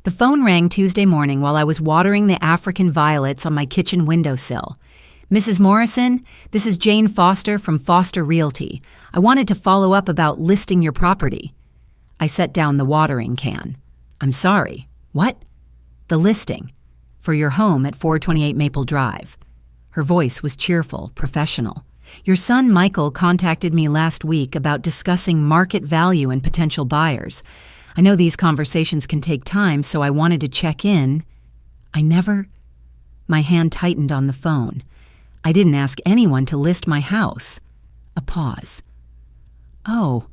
The phone rang Tuesday morning while I was watering the African violets on my kitchen windowsill. "Mrs. Morrison, this is Jane Foster from Foster Realty. I wanted to follow up about listing your property." I set down the watering can. "I'm sorry. What?" "The listing. For your home at 428 Maple Drive." Her voice was cheerful, professional. "Your son Michael contacted me last week about discussing market value and potential buyers. I know these conversations can take time, so I wanted to check in." My hand tightened on the phone. "I didn't ask anyone to list my house." A pause. "Oh,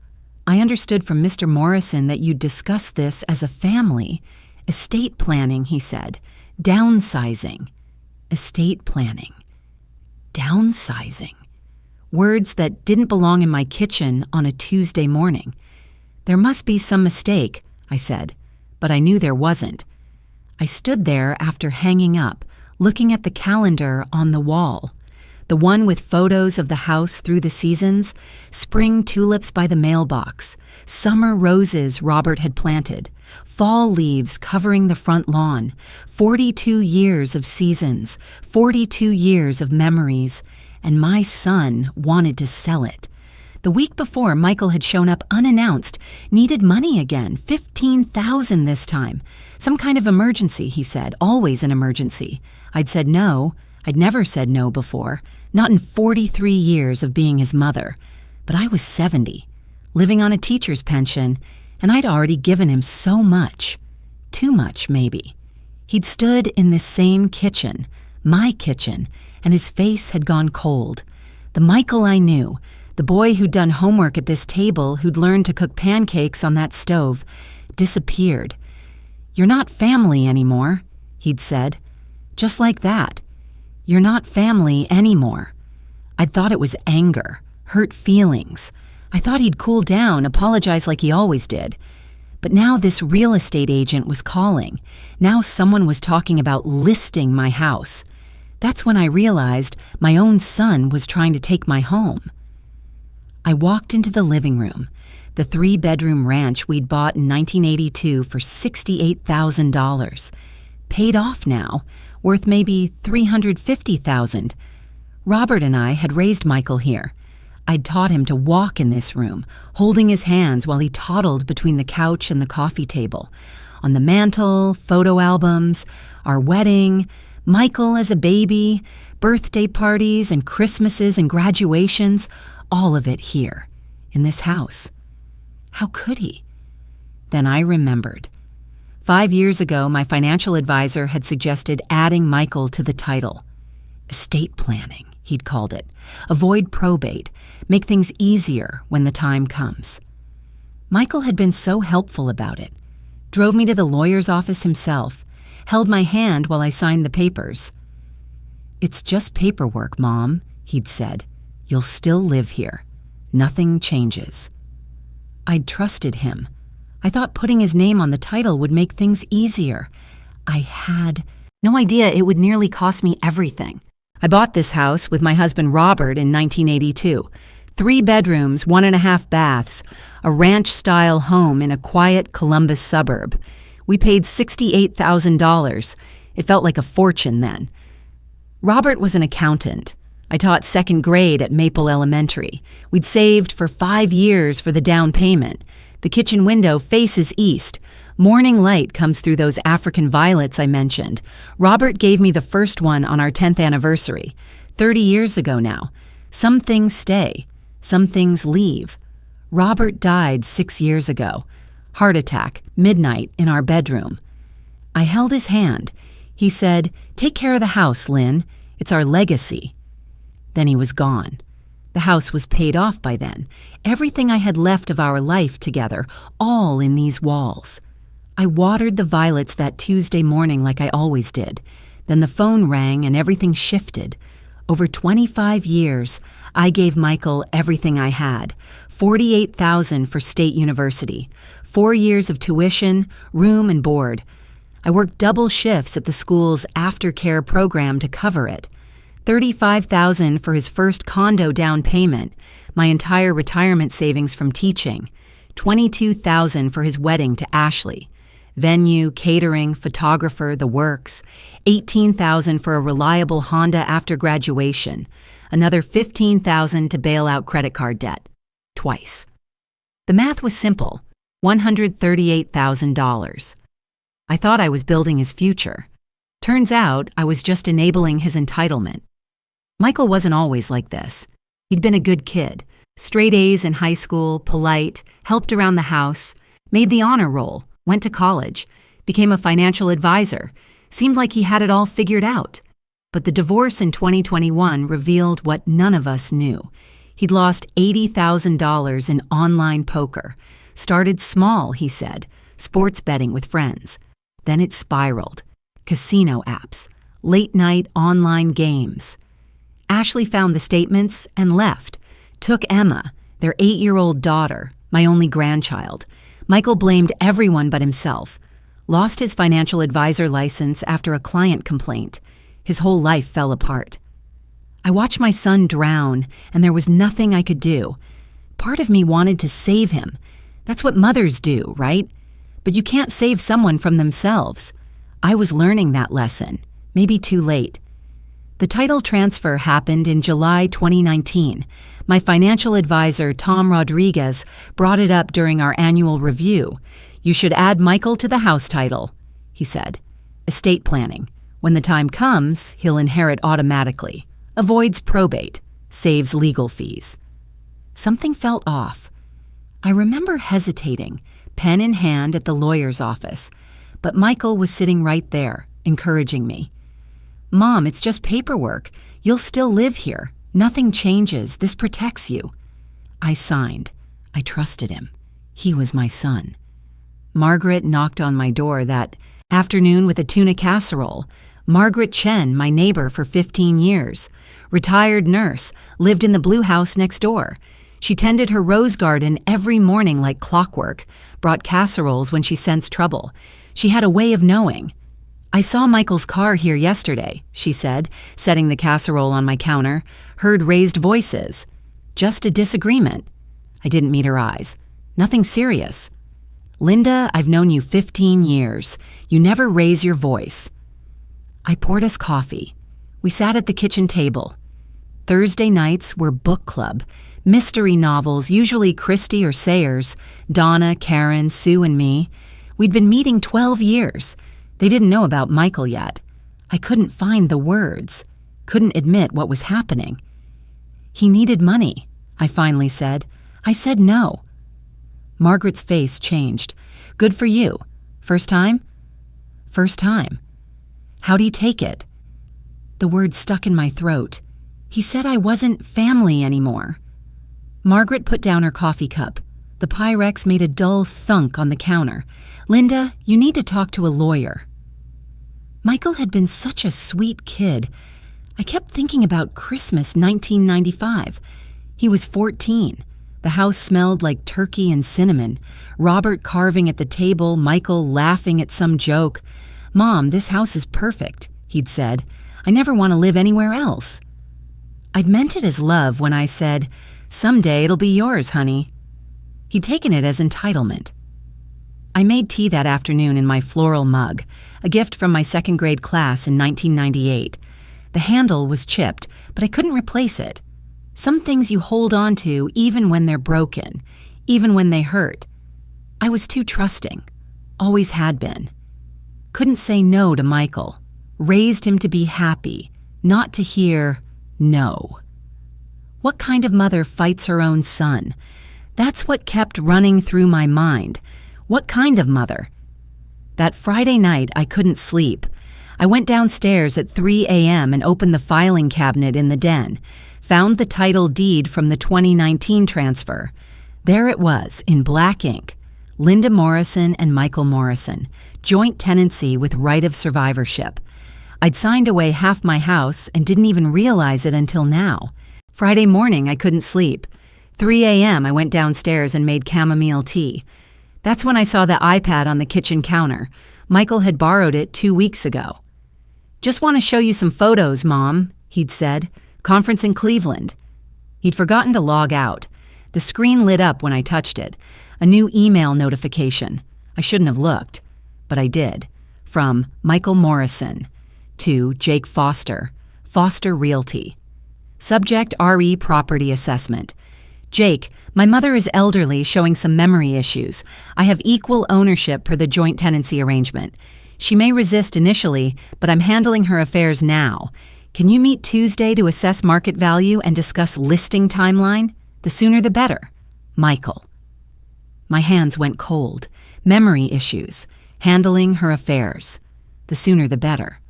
I understood from Mr. Morrison that you'd discuss this as a family. Estate planning," he said. "Downsizing." Estate planning. Downsizing. Words that didn't belong in my kitchen on a Tuesday morning. "There must be some mistake," I said, but I knew there wasn't. I stood there after hanging up, looking at the calendar on the wall. The one with photos of the house through the seasons, spring tulips by the mailbox, summer roses Robert had planted, fall leaves covering the front lawn, 42 years of seasons, 42 years of memories, and my son wanted to sell it. The week before, Michael had shown up unannounced, needed money again, $15,000 this time. Some kind of emergency, he said, always an emergency. I'd said no. I'd never said no before, not in 43 years of being his mother. But I was 70, living on a teacher's pension, and I'd already given him so much. Too much, maybe. He'd stood in this same kitchen, my kitchen, and his face had gone cold. The Michael I knew, the boy who'd done homework at this table, who'd learned to cook pancakes on that stove, disappeared. "You're not family anymore," he'd said. Just like that. "You're not family anymore." I'd thought it was anger, hurt feelings. I thought he'd cool down, apologize like he always did. But now this real estate agent was calling. Now someone was talking about listing my house. That's when I realized my own son was trying to take my home. I walked into the living room, the 3-bedroom ranch we'd bought in 1982 for $68,000. Paid off now, worth maybe $350,000. Robert and I had raised Michael here. I'd taught him to walk in this room, holding his hands while he toddled between the couch and the coffee table. On the mantel, photo albums, our wedding, Michael as a baby, birthday parties and Christmases and graduations, all of it here, in this house. How could he? Then I remembered. 5 years ago, my financial advisor had suggested adding Michael to the title. Estate planning, he'd called it. Avoid probate, make things easier when the time comes. Michael had been so helpful about it. Drove me to the lawyer's office himself, held my hand while I signed the papers. "It's just paperwork, Mom," he'd said. "You'll still live here. Nothing changes." I'd trusted him. I thought putting his name on the title would make things easier. I had no idea it would nearly cost me everything. I bought this house with my husband Robert in 1982. 3 bedrooms, 1.5 baths, a ranch-style home in a quiet Columbus suburb. We paid $68,000. It felt like a fortune then. Robert was an accountant. I taught 2nd grade at Maple Elementary. We'd saved for 5 years for the down payment. The kitchen window faces east. Morning light comes through those African violets I mentioned. Robert gave me the first one on our 10th anniversary. 30 years ago now. Some things stay. Some things leave. Robert died 6 years ago. Heart attack, midnight, in our bedroom. I held his hand. He said, "Take care of the house, Lynn. It's our legacy." Then he was gone. The house was paid off by then. Everything I had left of our life together, all in these walls. I watered the violets that Tuesday morning like I always did. Then the phone rang and everything shifted. Over 25 years, I gave Michael everything I had. $48,000 for State University, 4 years of tuition, room and board. I worked double shifts at the school's aftercare program to cover it. $35,000 for his first condo down payment, my entire retirement savings from teaching. $22,000 for his wedding to Ashley. Venue, catering, photographer, the works. $18,000 for a reliable Honda after graduation. Another $15,000 to bail out credit card debt. Twice. The math was simple. $138,000. I thought I was building his future. Turns out I was just enabling his entitlement. Michael wasn't always like this. He'd been a good kid. Straight A's in high school, polite, helped around the house, made the honor roll, went to college, became a financial advisor, seemed like he had it all figured out. But the divorce in 2021 revealed what none of us knew. He'd lost $80,000 in online poker. Started small, he said, sports betting with friends. Then it spiraled. Casino apps, late-night online games. Ashley found the statements and left. Took Emma, their 8-year-old daughter, my only grandchild. Michael blamed everyone but himself. Lost his financial advisor license after a client complaint. His whole life fell apart. I watched my son drown, and there was nothing I could do. Part of me wanted to save him. That's what mothers do, right? But you can't save someone from themselves. I was learning that lesson, maybe too late. The title transfer happened in July 2019. My financial advisor, Tom Rodriguez, brought it up during our annual review. You should add Michael to the house title, he said. Estate planning. When the time comes, he'll inherit automatically. Avoids probate. Saves legal fees. Something felt off. I remember hesitating, pen in hand at the lawyer's office. But Michael was sitting right there, encouraging me. Mom, it's just paperwork. You'll still live here. Nothing changes. This protects you. I signed. I trusted him. He was my son. Margaret knocked on my door that afternoon with a tuna casserole. Margaret Chen, my neighbor for 15 years. Retired nurse, lived in the blue house next door. She tended her rose garden every morning like clockwork, brought casseroles when she sensed trouble. She had a way of knowing. I saw Michael's car here yesterday, she said, setting the casserole on my counter. Heard raised voices. Just a disagreement. I didn't meet her eyes. Nothing serious. Linda, I've known you 15 years. You never raise your voice. I poured us coffee. We sat at the kitchen table. Thursday nights were book club. Mystery novels, usually Christie or Sayers. Donna, Karen, Sue, and me. We'd been meeting 12 years. They didn't know about Michael yet. I couldn't find the words. Couldn't admit what was happening. He needed money, I finally said. I said no. Margaret's face changed. Good for you. First time? First time. How'd he take it? The word stuck in my throat. He said I wasn't family anymore. Margaret put down her coffee cup. The Pyrex made a dull thunk on the counter. Linda, you need to talk to a lawyer. Michael had been such a sweet kid. I kept thinking about Christmas 1995. He was 14. The house smelled like turkey and cinnamon. Robert carving at the table, Michael laughing at some joke. Mom, this house is perfect, he'd said. I never want to live anywhere else. I'd meant it as love when I said, someday it'll be yours, honey. He'd taken it as entitlement. I made tea that afternoon in my floral mug, a gift from my second grade class in 1998. The handle was chipped, but I couldn't replace it. Some things you hold on to even when they're broken, even when they hurt. I was too trusting, always had been. Couldn't say no to Michael. Raised him to be happy, not to hear no. What kind of mother fights her own son? That's what kept running through my mind. What kind of mother? That Friday night, I couldn't sleep. I went downstairs at 3 a.m. and opened the filing cabinet in the den. Found the title deed from the 2019 transfer. There it was, in black ink. Linda Morrison and Michael Morrison. Joint tenancy with right of survivorship. I'd signed away half my house and didn't even realize it until now. Friday morning, I couldn't sleep. 3 a.m. I went downstairs and made chamomile tea. That's when I saw the iPad on the kitchen counter. Michael had borrowed it 2 weeks ago. Just want to show you some photos, Mom, he'd said. Conference in Cleveland. He'd forgotten to log out. The screen lit up when I touched it. A new email notification. I shouldn't have looked. but I did. From Michael Morrison to Jake Foster, Foster Realty. Subject RE Property Assessment. Jake, my mother is elderly, showing some memory issues. I have equal ownership per the joint tenancy arrangement. She may resist initially, but I'm handling her affairs now. Can you meet Tuesday to assess market value and discuss listing timeline? The sooner the better. Michael. My hands went cold. Memory issues. Handling her affairs. The sooner the better.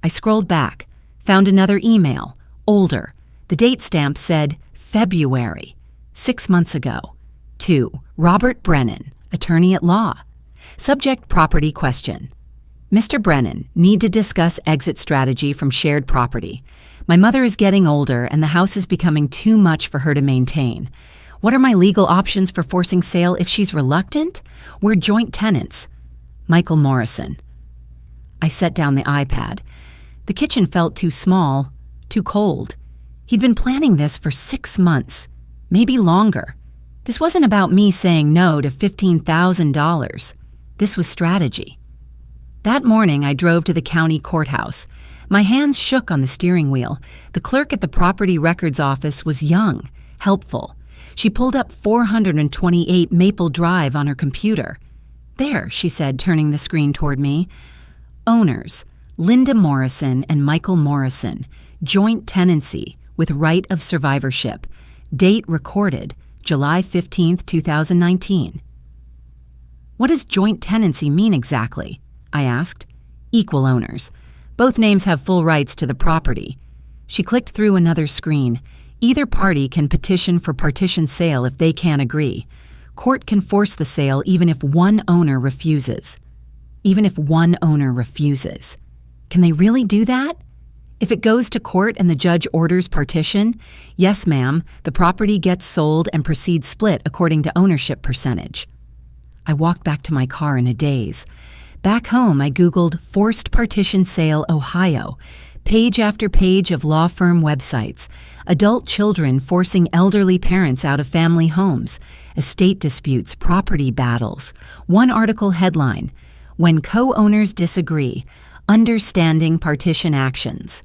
I scrolled back, found another email, older. The date stamp said February, 6 months ago. To Robert Brennan, attorney at law. Subject property question. Mr. Brennan, need to discuss exit strategy from shared property. My mother is getting older and the house is becoming too much for her to maintain. What are my legal options for forcing sale if she's reluctant? We're joint tenants. Michael Morrison. I set down the iPad. The kitchen felt too small, too cold. He'd been planning this for 6 months, maybe longer. This wasn't about me saying no to $15,000. This was strategy. That morning, I drove to the county courthouse. My hands shook on the steering wheel. The clerk at the property records office was young, helpful. She pulled up 428 Maple Drive on her computer. There, she said, turning the screen toward me. Owners, Linda Morrison and Michael Morrison. Joint tenancy with right of survivorship. Date recorded, July 15, 2019. What does joint tenancy mean exactly? I asked. Equal owners. Both names have full rights to the property. She clicked through another screen. Either party can petition for partition sale if they can't agree. Court can force the sale even if one owner refuses. Even if one owner refuses. Can they really do that? If it goes to court and the judge orders partition, yes, ma'am, the property gets sold and proceeds split according to ownership percentage. I walked back to my car in a daze. Back home, I Googled Forced Partition Sale, Ohio. Page after page of law firm websites. Adult children forcing elderly parents out of family homes. Estate disputes, property battles. One article headline, When Co-Owners Disagree, Understanding Partition Actions.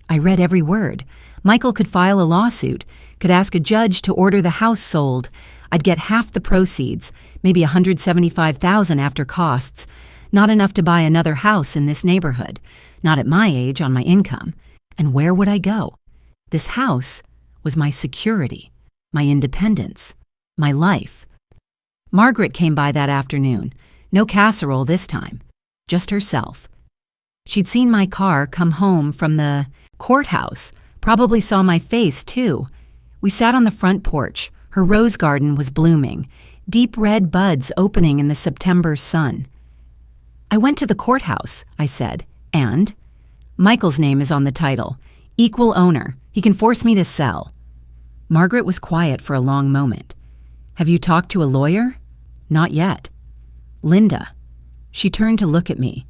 I read every word. Michael could file a lawsuit, could ask a judge to order the house sold. I'd get half the proceeds, maybe $175,000 after costs. Not enough to buy another house in this neighborhood. Not at my age, on my income. And where would I go? This house was my security, my independence, my life. Margaret came by that afternoon. No casserole this time. Just herself. She'd seen my car come home from the courthouse. Probably saw my face, too. We sat on the front porch. Her rose garden was blooming. Deep red buds opening in the September sun. I went to the courthouse, I said, and Michael's name is on the title. Equal owner. He can force me to sell. Margaret was quiet for a long moment. Have you talked to a lawyer? Not yet. Linda. She turned to look at me.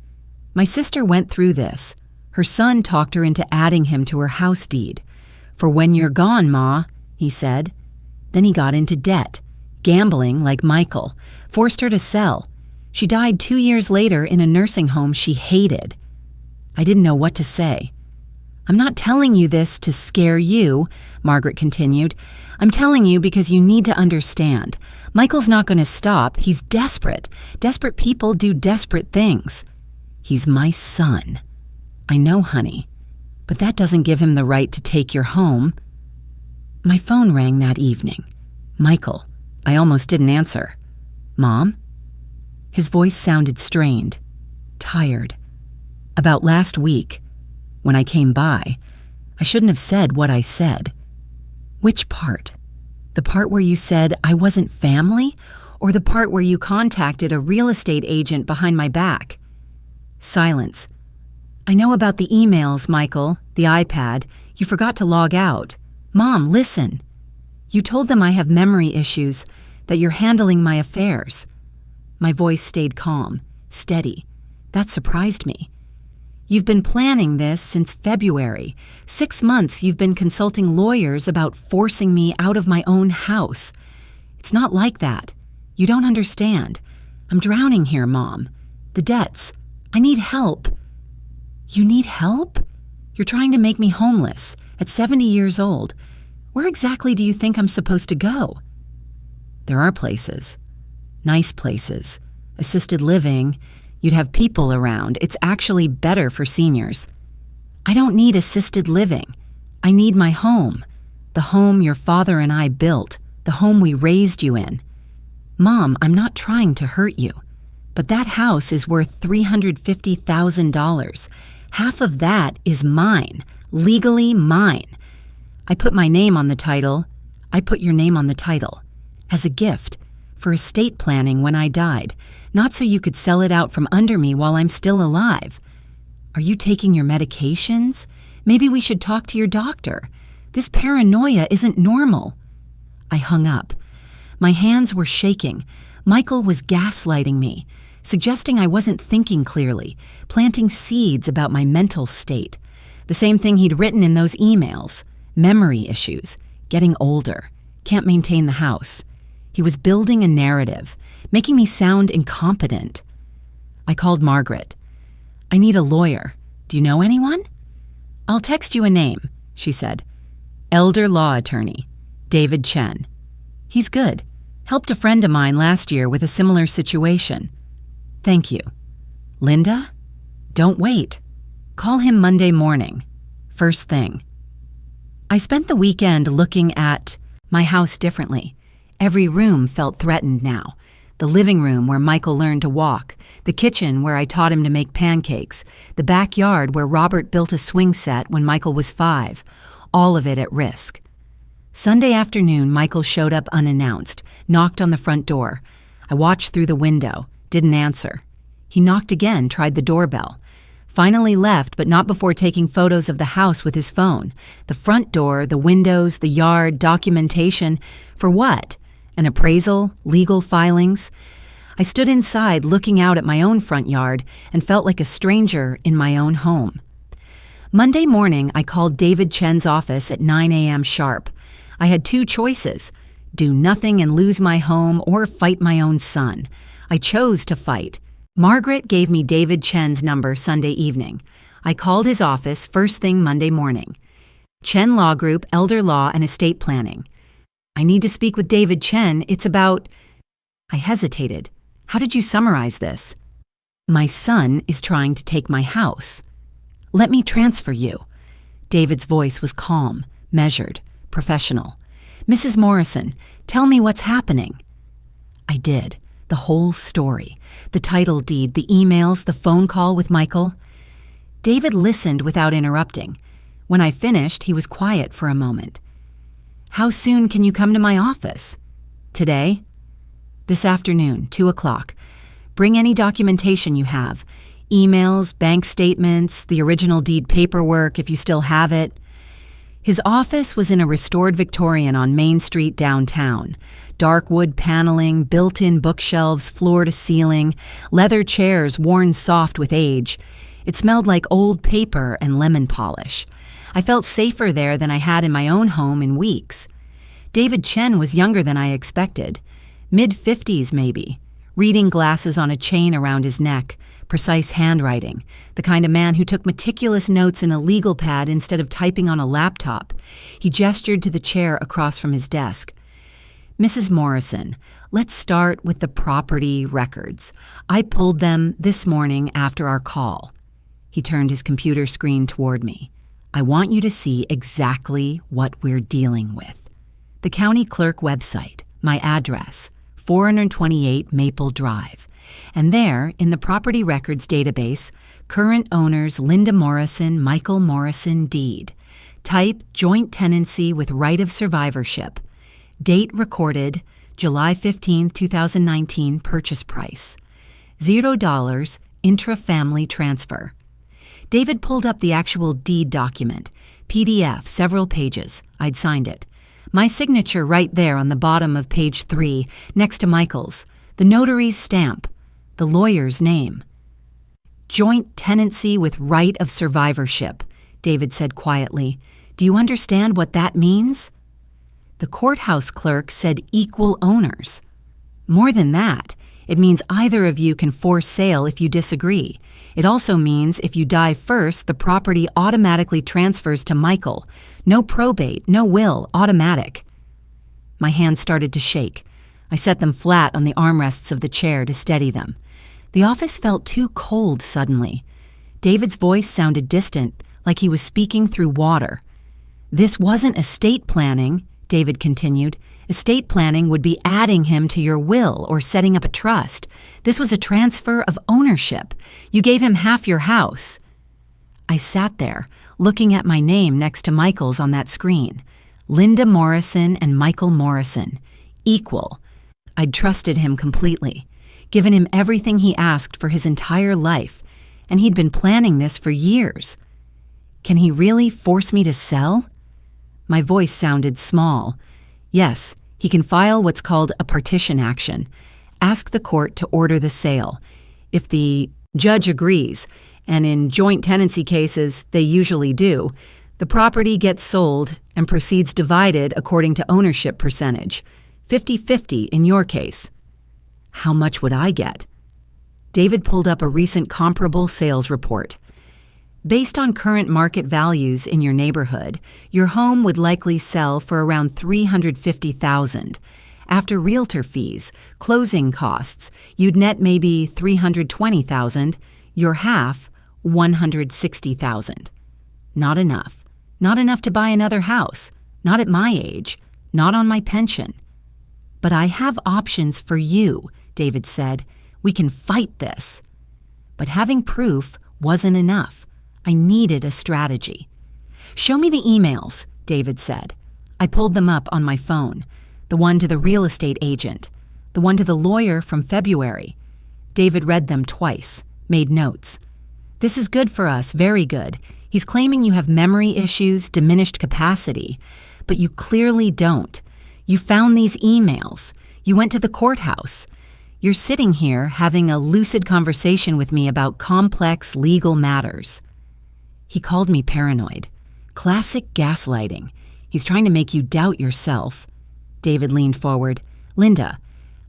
My sister went through this. Her son talked her into adding him to her house deed. For when you're gone, Ma, he said. Then he got into debt. Gambling like Michael. Forced her to sell. She died 2 years later in a nursing home she hated. I didn't know what to say. I'm not telling you this to scare you, Margaret continued. I'm telling you because you need to understand. Michael's not going to stop. He's desperate. Desperate people do desperate things. He's my son. I know, honey, but that doesn't give him the right to take your home. My phone rang that evening. Michael. I almost didn't answer. Mom? His voice sounded strained, tired. About last week, when I came by, I shouldn't have said what I said. Which part? The part where you said I wasn't family, or the part where you contacted a real estate agent behind my back? Silence. I know about the emails, Michael, the iPad. You forgot to log out. Mom, listen. You told them I have memory issues, that you're handling my affairs. My voice stayed calm, steady. That surprised me. You've been planning this since February. 6 months you've been consulting lawyers about forcing me out of my own house. It's not like that. You don't understand. I'm drowning here, Mom. The debts. I need help." "You need help? You're trying to make me homeless at 70 years old. Where exactly do you think I'm supposed to go?" "There are places. Nice places. Assisted living. You'd have people around. It's actually better for seniors." "I don't need assisted living. I need my home. The home your father and I built. The home we raised you in." "Mom, I'm not trying to hurt you. But that house is worth $350,000. Half of that is mine. Legally mine. I put my name on the title. I put your name on the title. As a gift. For estate planning when I died. Not so you could sell it out from under me while I'm still alive. Are you taking your medications? Maybe we should talk to your doctor. This paranoia isn't normal." I hung up. My hands were shaking. Michael was gaslighting me, suggesting I wasn't thinking clearly, planting seeds about my mental state. The same thing he'd written in those emails. Memory issues. Getting older. Can't maintain the house. He was building a narrative, making me sound incompetent. I called Margaret. "I need a lawyer. Do you know anyone?" "I'll text you a name," she said. "Elder law attorney. David Chen. He's good. Helped a friend of mine last year with a similar situation." "Thank you." "Linda? Don't wait. Call him Monday morning. First thing." I spent the weekend looking at my house differently. Every room felt threatened now. The living room where Michael learned to walk, the kitchen where I taught him to make pancakes, the backyard where Robert built a swing set when Michael was 5, all of it at risk. Sunday afternoon, Michael showed up unannounced, knocked on the front door. I watched through the window, didn't answer. He knocked again, tried the doorbell. Finally left, but not before taking photos of the house with his phone. The front door, the windows, the yard, documentation. For what? An appraisal? Legal filings? I stood inside looking out at my own front yard and felt like a stranger in my own home. Monday morning, I called David Chen's office at 9 a.m. sharp. I had 2 choices: do nothing and lose my home or fight my own son. I chose to fight. Margaret gave me David Chen's number Sunday evening. I called his office first thing Monday morning. Chen Law Group, Elder Law, and Estate Planning. "I need to speak with David Chen. It's about..." I hesitated. "How did you summarize this?" "My son is trying to take my house." "Let me transfer you." David's voice was calm, measured, professional. "Mrs. Morrison, tell me what's happening." I did. The whole story. The title deed, the emails, the phone call with Michael. David listened without interrupting. When I finished, he was quiet for a moment. "How soon can you come to my office?" "Today?" "This afternoon, 2 o'clock. Bring any documentation you have. Emails, bank statements, the original deed paperwork if you still have it." His office was in a restored Victorian on Main Street downtown. Dark wood paneling, built-in bookshelves floor to ceiling, leather chairs worn soft with age. It smelled like old paper and lemon polish. I felt safer there than I had in my own home in weeks. David Chen was younger than I expected. Mid-50s maybe. Reading glasses on a chain around his neck. Precise handwriting. The kind of man who took meticulous notes in a legal pad instead of typing on a laptop. He gestured to the chair across from his desk. "Mrs. Morrison, let's start with the property records. I pulled them this morning after our call." He turned his computer screen toward me. "I want you to see exactly what we're dealing with. The county clerk website, my address, 428 Maple Drive. And there, in the property records database, current owners Linda Morrison, Michael Morrison deed. Type joint tenancy with right of survivorship. Date recorded, July 15, 2019, purchase price. $0, intra-family transfer." David pulled up the actual deed document, PDF, several pages. I'd signed it. My signature right there on the bottom of page 3, next to Michael's. The notary's stamp. The lawyer's name. "Joint tenancy with right of survivorship," David said quietly. "Do you understand what that means?" The courthouse clerk said equal owners. More than that, It means either of you can force sale if you disagree. It also means if you die first, the property automatically transfers to Michael. No probate, no will, automatic. My hands started to shake. I set them flat on the armrests of the chair to steady them. The office felt too cold suddenly. David's voice sounded distant, like he was speaking through water. This wasn't estate planning, David continued. Estate planning would be adding him to your will or setting up a trust. This was a transfer of ownership. You gave him half your house. I sat there, looking at my name next to Michael's on that screen. Linda Morrison and Michael Morrison. Equal. I'd trusted him completely, given him everything he asked for his entire life, and he'd been planning this for years. Can he really force me to sell? My voice sounded small. Yes, he can file what's called a partition action. Ask the court to order the sale. If the judge agrees, and in joint tenancy cases they usually do, the property gets sold and proceeds divided according to ownership percentage. 50-50 in your case. How much would I get? David pulled up a recent comparable sales report. Based on current market values in your neighborhood, your home would likely sell for around $350,000. After realtor fees, closing costs, you'd net maybe $320,000, your half $160,000. Not enough. Not enough to buy another house. Not at my age. Not on my pension. But I have options for you, David said. We can fight this. But having proof wasn't enough. I needed a strategy. Show me the emails, David said. I pulled them up on my phone. The one to the real estate agent. The one to the lawyer from February. David read them twice, made notes. This is good for us, very good. He's claiming you have memory issues, diminished capacity. But you clearly don't. You found these emails. You went to the courthouse. You're sitting here having a lucid conversation with me about complex legal matters. He called me paranoid. Classic gaslighting. He's trying to make you doubt yourself. David leaned forward. Linda,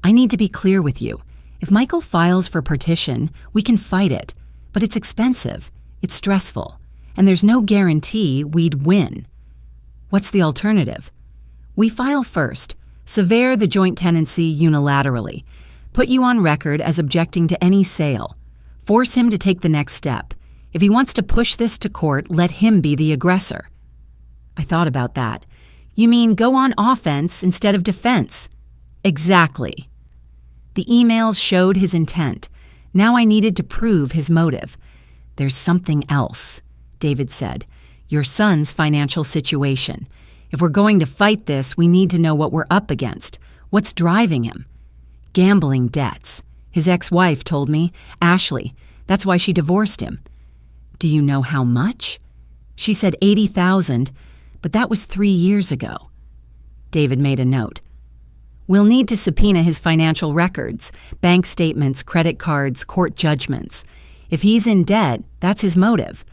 I need to be clear with you. If Michael files for partition, we can fight it. But it's expensive. It's stressful. And there's no guarantee we'd win. What's the alternative? We file first. Sever the joint tenancy unilaterally. Put you on record as objecting to any sale. Force him to take the next step. If he wants to push this to court, let him be the aggressor. I thought about that. You mean go on offense instead of defense? Exactly. The emails showed his intent. Now I needed to prove his motive. There's something else, David said. Your son's financial situation. If we're going to fight this, we need to know what we're up against. What's driving him? Gambling debts. His ex-wife told me, Ashley. That's why she divorced him. Do you know how much? She said $80,000, but that was 3 years ago. David made a note. We'll need to subpoena his financial records, bank statements, credit cards, court judgments. If he's in debt, that's his motive.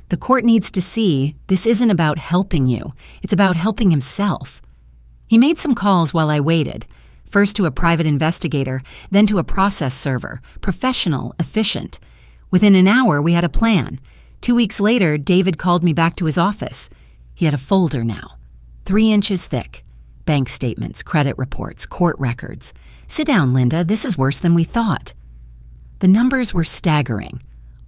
The court needs to see this isn't about helping you. It's about helping himself. He made some calls while I waited. First to a private investigator, then to a process server, professional, efficient. Within an hour, we had a plan. 2 weeks later, David called me back to his office. He had a folder now, 3 inches thick. Bank statements, credit reports, court records. Sit down, Linda. This is worse than we thought. The numbers were staggering.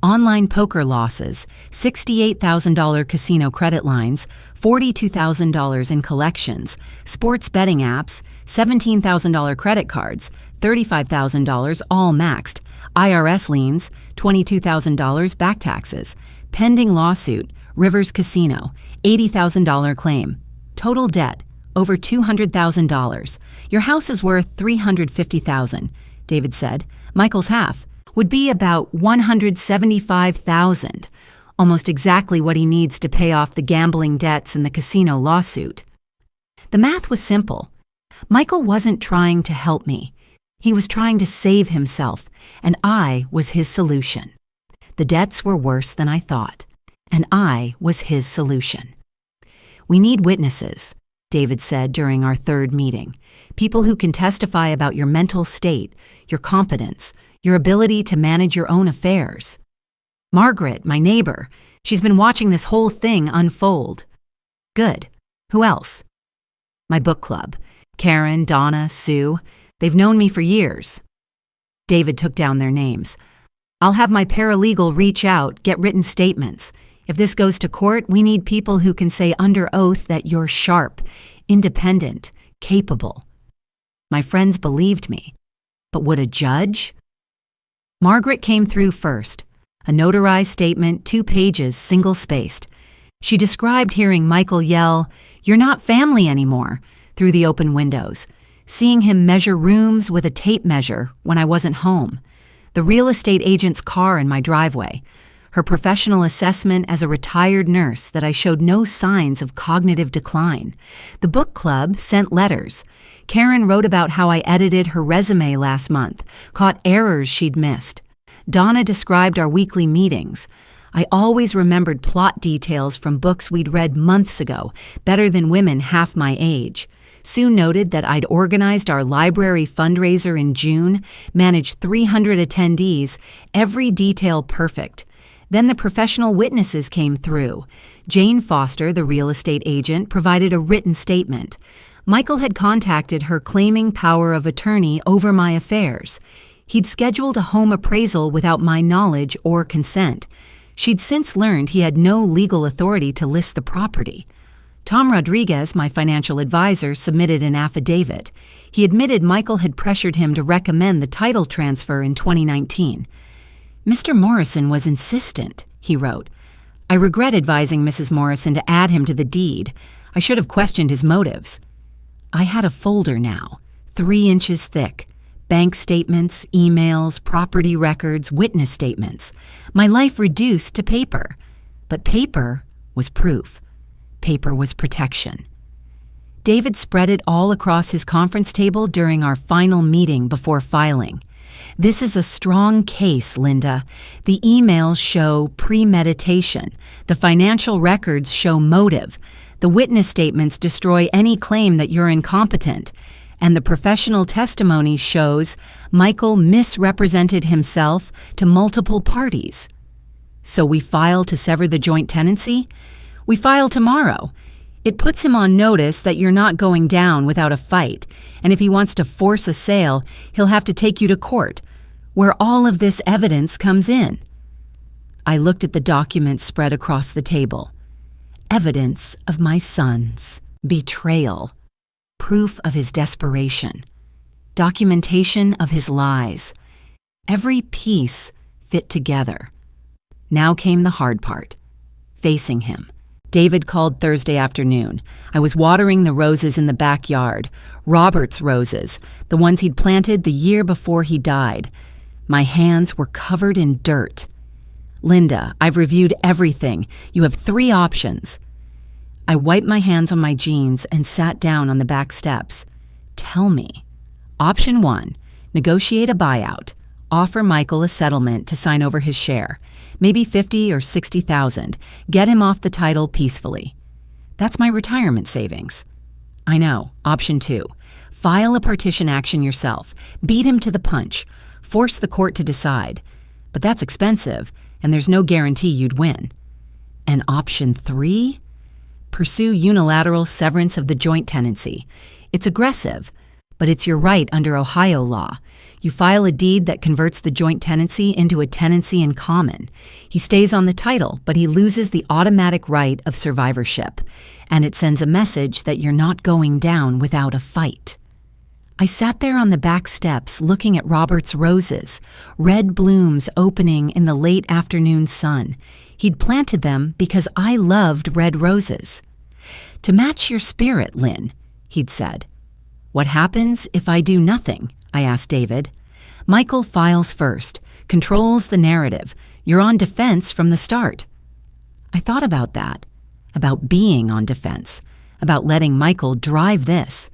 Online poker losses, $68,000 casino credit lines, $42,000 in collections, sports betting apps, $17,000 credit cards, $35,000 all maxed, IRS liens, $22,000 back taxes, pending lawsuit, Rivers Casino, $80,000 claim, total debt, over $200,000. Your house is worth $350,000, David said. Michael's half would be about $175,000, almost exactly what he needs to pay off the gambling debts and the casino lawsuit. The math was simple. Michael wasn't trying to help me. He was trying to save himself, and I was his solution. The debts were worse than I thought, and I was his solution. We need witnesses. David said during our third meeting. People who can testify about your mental state, your competence, your ability to manage your own affairs. Margaret, my neighbor, she's been watching this whole thing unfold. Good. Who else? My book club. Karen, Donna, Sue. They've known me for years. David took down their names. I'll have my paralegal reach out, get written statements. If this goes to court, we need people who can say under oath that you're sharp, independent, capable. My friends believed me. But would a judge? Margaret came through first. A notarized statement, 2 pages, single-spaced. She described hearing Michael yell, "You're not family anymore," through the open windows, seeing him measure rooms with a tape measure when I wasn't home, the real estate agent's car in my driveway, her professional assessment as a retired nurse that I showed no signs of cognitive decline. The book club sent letters. Karen wrote about how I edited her resume last month, caught errors she'd missed. Donna described our weekly meetings. I always remembered plot details from books we'd read months ago, better than women half my age. Sue noted that I'd organized our library fundraiser in June, managed 300 attendees, every detail perfect. Then the professional witnesses came through. Jane Foster, the real estate agent, provided a written statement. Michael had contacted her claiming power of attorney over my affairs. He'd scheduled a home appraisal without my knowledge or consent. She'd since learned he had no legal authority to list the property. Tom Rodriguez, my financial advisor, submitted an affidavit. He admitted Michael had pressured him to recommend the title transfer in 2019. Mr. Morrison was insistent, he wrote. I regret advising Mrs. Morrison to add him to the deed. I should have questioned his motives. I had a folder now, 3 inches thick. Bank statements, emails, property records, witness statements. My life reduced to paper. But paper was proof. Paper was protection. David spread it all across his conference table during our final meeting before filing. This is a strong case, Linda. The emails show premeditation. The financial records show motive. The witness statements destroy any claim that you're incompetent. And the professional testimony shows Michael misrepresented himself to multiple parties. So we file to sever the joint tenancy? We file tomorrow. It puts him on notice that you're not going down without a fight, and if he wants to force a sale, he'll have to take you to court, where all of this evidence comes in. I looked at the documents spread across the table. Evidence of my son's betrayal. Proof of his desperation, documentation of his lies. Every piece fit together. Now came the hard part, facing him. David called Thursday afternoon. I was watering the roses in the backyard, Robert's roses, the ones he'd planted the year before he died. My hands were covered in dirt. Linda, I've reviewed everything. You have 3 options. I wiped my hands on my jeans and sat down on the back steps. Tell me. Option 1, negotiate a buyout. Offer Michael a settlement to sign over his share. Maybe $50,000 or $60,000. Get him off the title peacefully. That's my retirement savings. I know. Option 2, file a partition action yourself. Beat him to the punch. Force the court to decide. But that's expensive, and there's no guarantee you'd win. And option 3? Pursue unilateral severance of the joint tenancy. It's aggressive, but it's your right under Ohio law. You file a deed that converts the joint tenancy into a tenancy in common. He stays on the title, but he loses the automatic right of survivorship, and it sends a message that you're not going down without a fight. I sat there on the back steps looking at Robert's roses, red blooms opening in the late afternoon sun. He'd planted them because I loved red roses. To match your spirit, Lynn, he'd said. What happens if I do nothing? I asked David. Michael files first, controls the narrative. You're on defense from the start. I thought about that, about being on defense, about letting Michael drive this.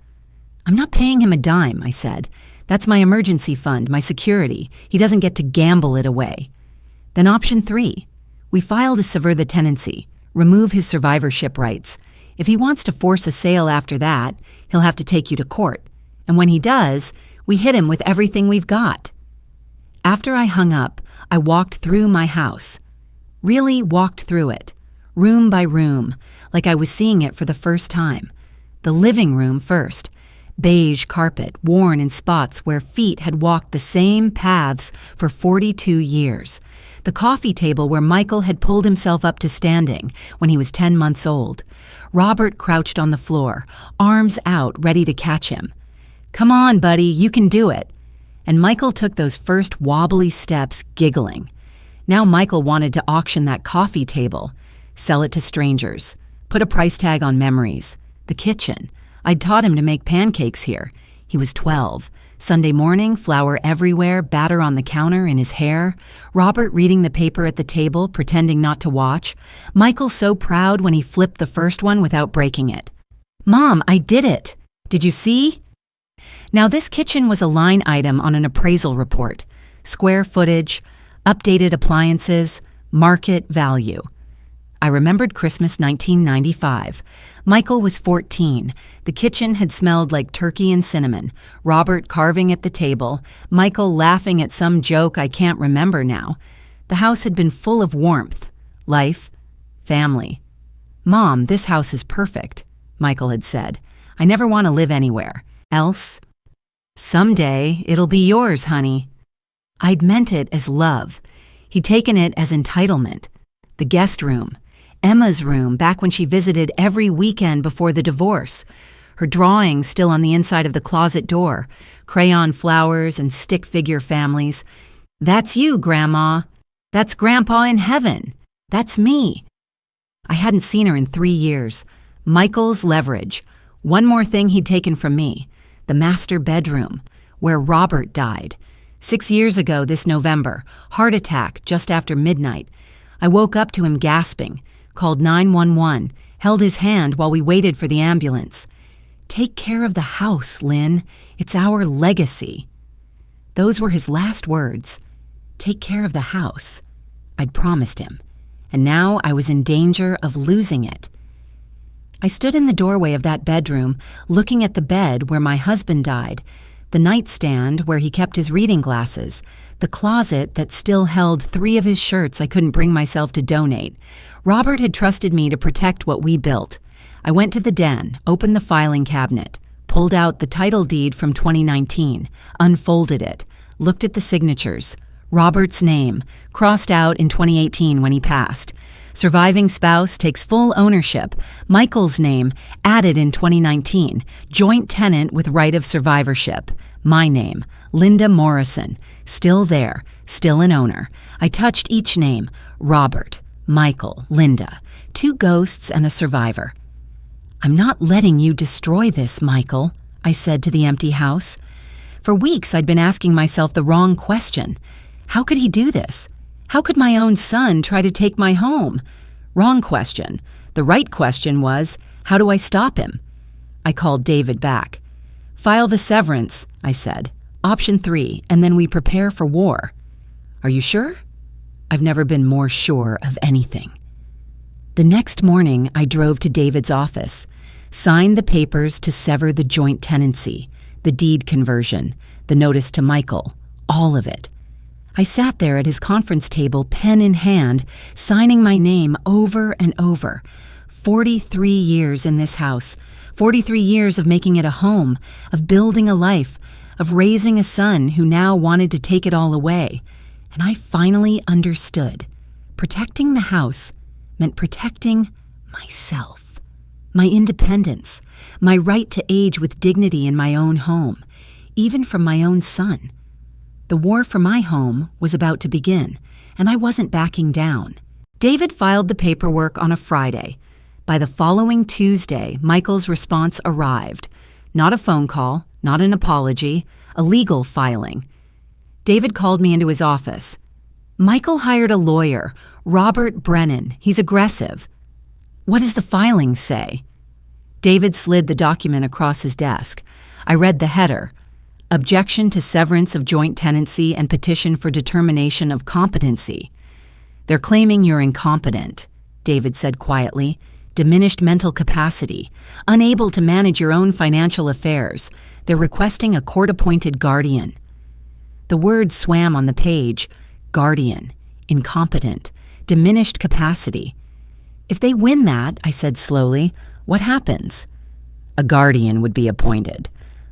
I'm not paying him a dime, I said. That's my emergency fund, my security. He doesn't get to gamble it away. Then option 3. We file to sever the tenancy, remove his survivorship rights. If he wants to force a sale after that, he'll have to take you to court. And when he does, we hit him with everything we've got." After I hung up, I walked through my house. Really walked through it, room by room, like I was seeing it for the first time. The living room first. Beige carpet, worn in spots where feet had walked the same paths for 42 years. The coffee table where Michael had pulled himself up to standing when he was 10 months old. Robert crouched on the floor, arms out, ready to catch him. "Come on, buddy, you can do it." And Michael took those first wobbly steps, giggling. Now Michael wanted to auction that coffee table, sell it to strangers, put a price tag on memories. The kitchen. I'd taught him to make pancakes here. He was 12. Sunday morning, flour everywhere, batter on the counter, in his hair. Robert reading the paper at the table, pretending not to watch. Michael so proud when he flipped the first one without breaking it. "Mom, I did it. Did you see?" Now this kitchen was a line item on an appraisal report. Square footage, updated appliances, market value. I remembered Christmas 1995. Michael was 14. The kitchen had smelled like turkey and cinnamon. Robert carving at the table. Michael laughing at some joke I can't remember now. The house had been full of warmth, life, family. "Mom, this house is perfect," Michael had said. "I never want to live anywhere else. Someday it'll be yours, honey." I'd meant it as love. He'd taken it as entitlement. The guest room. Emma's room back when she visited every weekend before the divorce. Her drawings still on the inside of the closet door. Crayon flowers and stick figure families. "That's you, Grandma. That's Grandpa in heaven. That's me." I hadn't seen her in 3 years. Michael's leverage. One more thing he'd taken from me. The master bedroom, where Robert died. 6 years ago this November. Heart attack just after midnight. I woke up to him gasping. Called 911, held his hand while we waited for the ambulance. "Take care of the house, Lynn. It's our legacy." Those were his last words. Take care of the house. I'd promised him. And now I was in danger of losing it. I stood in the doorway of that bedroom, looking at the bed where my husband died, the nightstand where he kept his reading glasses, the closet that still held 3 of his shirts I couldn't bring myself to donate. Robert had trusted me to protect what we built. I went to the den, opened the filing cabinet, pulled out the title deed from 2019, unfolded it, looked at the signatures. Robert's name, crossed out in 2018 when he passed. Surviving spouse takes full ownership. Michael's name, added in 2019. Joint tenant with right of survivorship. My name, Linda Morrison. Still there, still an owner. I touched each name. Robert, Michael, Linda. 2 ghosts and a survivor. "I'm not letting you destroy this, Michael," I said to the empty house. For weeks I'd been asking myself the wrong question. How could he do this? How could my own son try to take my home? Wrong question. The right question was, how do I stop him? I called David back. "File the severance," I said. "Option 3, and then we prepare for war." "Are you sure?" I've never been more sure of anything. The next morning, I drove to David's office, signed the papers to sever the joint tenancy, the deed conversion, the notice to Michael, all of it. I sat there at his conference table, pen in hand, signing my name over and over. 43 years in this house, 43 years of making it a home, of building a life, of raising a son who now wanted to take it all away. And I finally understood. Protecting the house meant protecting myself, my independence, my right to age with dignity in my own home, even from my own son. The war for my home was about to begin, and I wasn't backing down. David filed the paperwork on a Friday. By the following Tuesday, Michael's response arrived. Not a phone call, not an apology, a legal filing. David called me into his office. "Michael hired a lawyer, Robert Brennan. He's aggressive." "What does the filing say?" David slid the document across his desk. I read the header. Objection to severance of joint tenancy and petition for determination of competency. "They're claiming you're incompetent," David said quietly. diminished mental capacity, unable to manage your own financial affairs. They're requesting a court-appointed guardian. The words swam on the page: guardian, incompetent, diminished capacity. If they win that, I said slowly, what happens? A guardian would be appointed.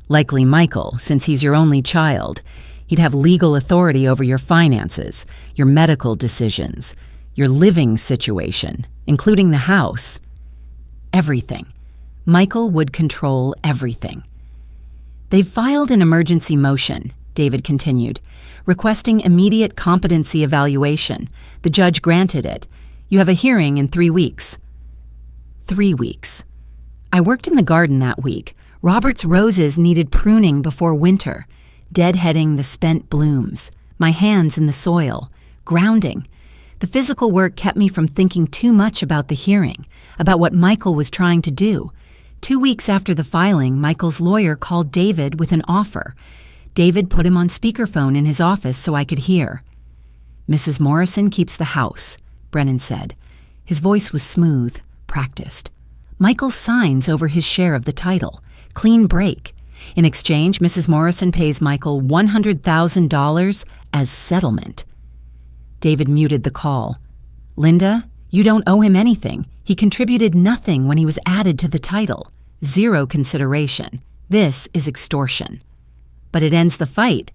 Likely Michael, since he's your only child. He'd have legal authority over your finances, your medical decisions, your living situation, including the house. Everything. Michael would control everything. They've filed an emergency motion, David continued, requesting immediate competency evaluation. The judge granted it. You have a hearing in 3 weeks. 3 weeks. I worked in the garden that week. Robert's roses needed pruning before winter, deadheading the spent blooms, my hands in the soil, grounding. The physical work kept me from thinking too much about the hearing, about what Michael was trying to do. 2 weeks after the filing, Michael's lawyer called David with an offer. David put him on speakerphone in his office so I could hear. Mrs. Morrison keeps the house, Brennan said. His voice was smooth, practiced. Michael signs over his share of the title. Clean break. In exchange, Mrs. Morrison pays Michael $100,000 as settlement. David muted the call. Linda, you don't owe him anything. He contributed nothing when he was added to the title. 0 consideration. This is extortion. But it ends the fight.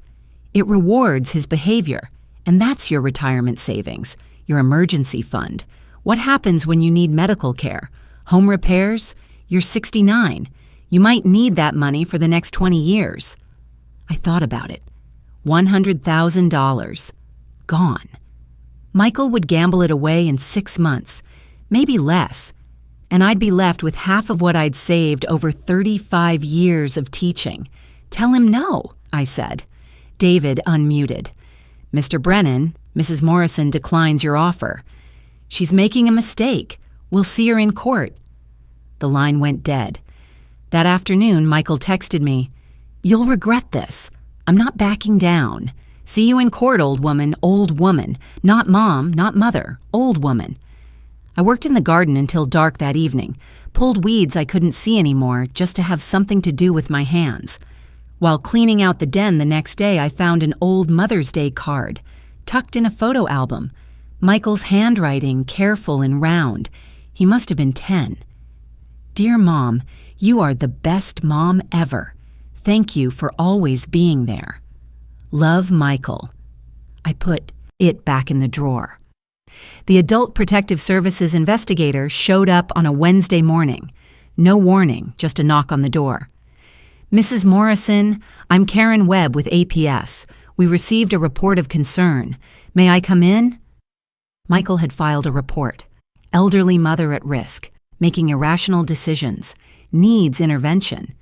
It rewards his behavior. And that's your retirement savings, your emergency fund. What happens when you need medical care? Home repairs? You're 69. You might need that money for the next 20 years. I thought about it. $100,000. Gone. Michael would gamble it away in 6 months, maybe less, and I'd be left with half of what I'd saved over 35 years of teaching. Tell him no, I said. David unmuted. Mr. Brennan, Mrs. Morrison declines your offer. She's making a mistake. We'll see her in court. The line went dead. That afternoon, Michael texted me, You'll regret this. I'm not backing down. See you in court, old woman, not mom, not mother, old woman. I worked in the garden until dark that evening, pulled weeds I couldn't see anymore just to have something to do with my hands. While cleaning out the den the next day, I found an old Mother's Day card, tucked in a photo album. Michael's handwriting, careful and round. He must have been 10. Dear Mom, you are the best mom ever. Thank you for always being there. Love, Michael. I put it back in the drawer. The Adult Protective Services investigator showed up on a Wednesday morning. No warning, just a knock on the door. Mrs. Morrison, I'm Karen Webb with APS. We received a report of concern. May I come in? Michael had filed a report. Elderly mother at risk, making irrational decisions, needs intervention.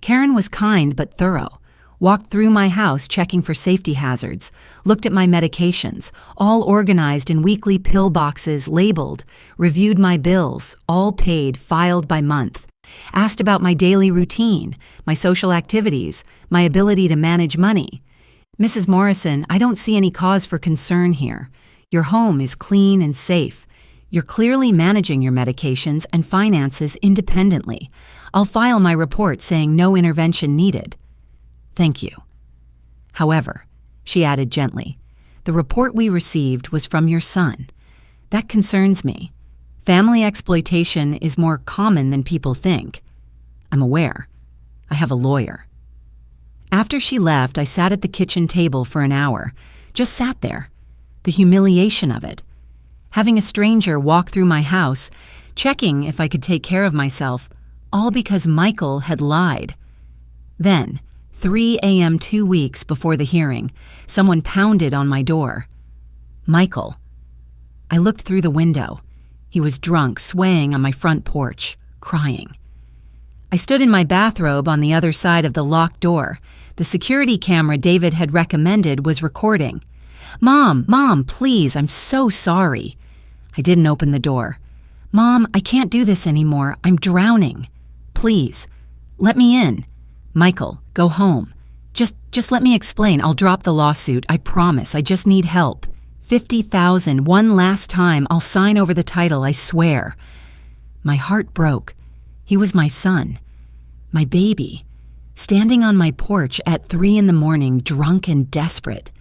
Karen was kind but thorough. Walked through my house checking for safety hazards, looked at my medications, all organized in weekly pill boxes labeled, reviewed my bills, all paid, filed by month, asked about my daily routine, my social activities, my ability to manage money. Mrs. Morrison, I don't see any cause for concern here. Your home is clean and safe. You're clearly managing your medications and finances independently. I'll file my report saying no intervention needed. Thank you. However, she added gently, the report we received was from your son. That concerns me. Family exploitation is more common than people think. I'm aware. I have a lawyer. After she left, I sat at the kitchen table for an hour. Just sat there. The humiliation of it. Having a stranger walk through my house, checking if I could take care of myself, all because Michael had lied. Then, 3 a.m. 2 weeks before the hearing, someone pounded on my door. Michael. I looked through the window. He was drunk, swaying on my front porch, crying. I stood in my bathrobe on the other side of the locked door. The security camera David had recommended was recording. Mom, please, I'm so sorry. I didn't open the door. Mom, I can't do this anymore. I'm drowning. Please, let me in. Michael, go home. Just let me explain. I'll drop the lawsuit. I promise. I just need help. $50,000, one last time. I'll sign over the title, I swear. My heart broke. He was my son, my baby, standing on my porch at 3 a.m, drunk and desperate.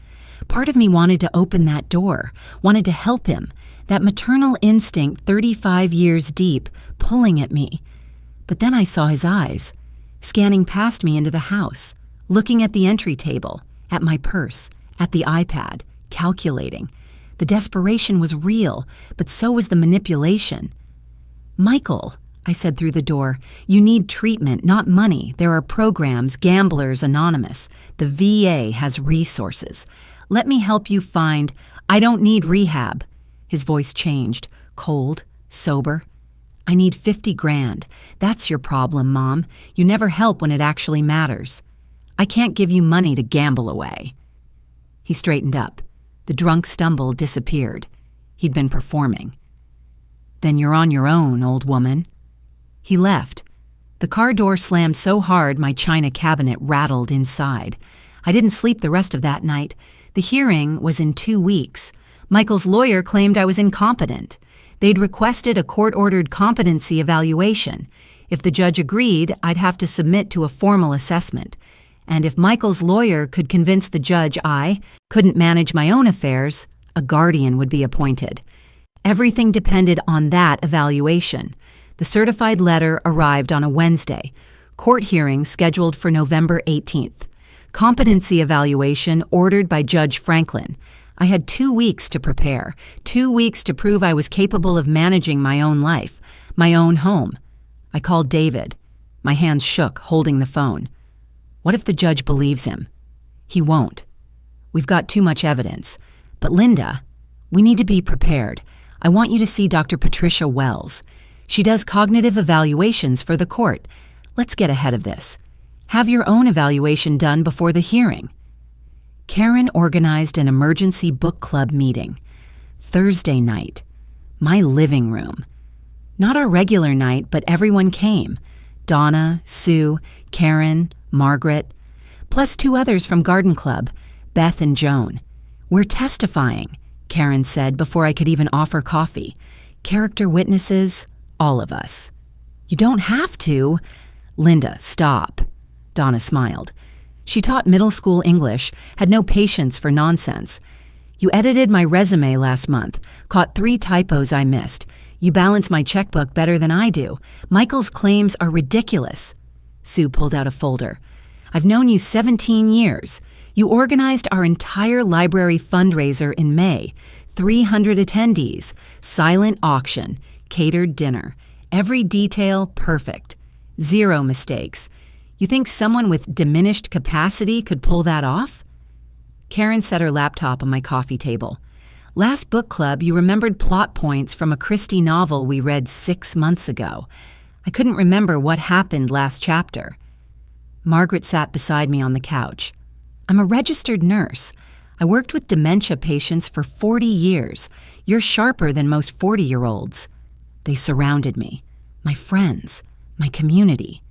Part of me wanted to open that door, wanted to help him, that maternal instinct 35 years deep, pulling at me. But then I saw his eyes, scanning past me into the house, looking at the entry table, at my purse, at the iPad, calculating. The desperation was real, but so was the manipulation. "Michael," I said through the door, "you need treatment, not money. There are programs, Gamblers Anonymous. The VA has resources. Let me help you find—" "I don't need rehab." His voice changed, cold, sober. "I need 50 grand. That's your problem, Mom. You never help when it actually matters. I can't give you money to gamble away." He straightened up. The drunk stumble disappeared. He'd been performing. "Then you're on your own, old woman." He left. The car door slammed so hard my china cabinet rattled inside. I didn't sleep the rest of that night. The hearing was in 2 weeks. Michael's lawyer claimed I was incompetent. They'd requested a court-ordered competency evaluation. If the judge agreed, I'd have to submit to a formal assessment. And if Michael's lawyer could convince the judge I couldn't manage my own affairs, a guardian would be appointed. Everything depended on that evaluation. The certified letter arrived on a Wednesday. Court hearing scheduled for November 18th. Competency evaluation ordered by Judge Franklin. I had 2 weeks to prepare, 2 weeks to prove I was capable of managing my own life, my own home. I called David. My hands shook, holding the phone. What if the judge believes him? He won't. We've got too much evidence. But Linda, we need to be prepared. I want you to see Dr. Patricia Wells. She does cognitive evaluations for the court. Let's get ahead of this. Have your own evaluation done before the hearing. Karen organized an emergency book club meeting. Thursday night. My living room. Not our regular night, but everyone came. Donna, Sue, Karen, Margaret, plus 2 others from Garden Club, Beth and Joan. "We're testifying," Karen said before I could even offer coffee. "Character witnesses, all of us." "You don't have to." "Linda, stop." Donna smiled. She taught middle school English, had no patience for nonsense. "You edited my resume last month, caught 3 typos I missed. You balance my checkbook better than I do. Michael's claims are ridiculous." Sue pulled out a folder. "I've known you 17 years. You organized our entire library fundraiser in May. 300 attendees, silent auction, catered dinner. Every detail perfect. 0 mistakes. You think someone with diminished capacity could pull that off?" Karen set her laptop on my coffee table. "Last book club, you remembered plot points from a Christie novel we read 6 months ago. I couldn't remember what happened last chapter." Margaret sat beside me on the couch. "I'm a registered nurse. I worked with dementia patients for 40 years. You're sharper than most 40-year-olds. They surrounded me. My friends. My community.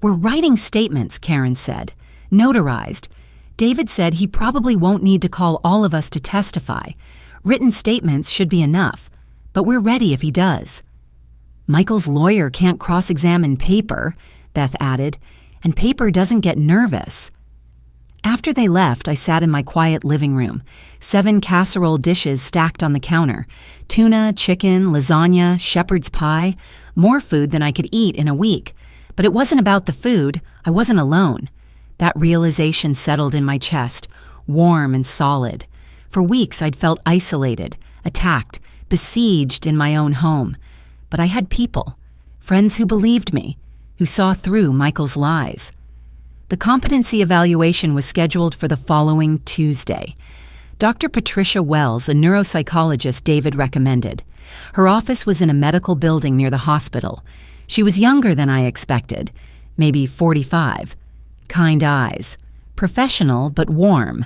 "We're writing statements," Karen said. "Notarized. David said he probably won't need to call all of us to testify. Written statements should be enough, but we're ready if he does." "Michael's lawyer can't cross-examine paper," Beth added, "and paper doesn't get nervous." After they left, I sat in my quiet living room, 7 casserole dishes stacked on the counter, tuna, chicken, lasagna, shepherd's pie, more food than I could eat in a week. But it wasn't about the food. I wasn't alone. That realization settled in my chest, warm and solid. For weeks I'd felt isolated, attacked, besieged in my own home. But I had people, friends who believed me, who saw through Michael's lies. The competency evaluation was scheduled for the following Tuesday. Dr. Patricia Wells, a neuropsychologist David recommended. Her office was in a medical building near the hospital. She was younger than I expected, maybe 45. Kind eyes. Professional, but warm.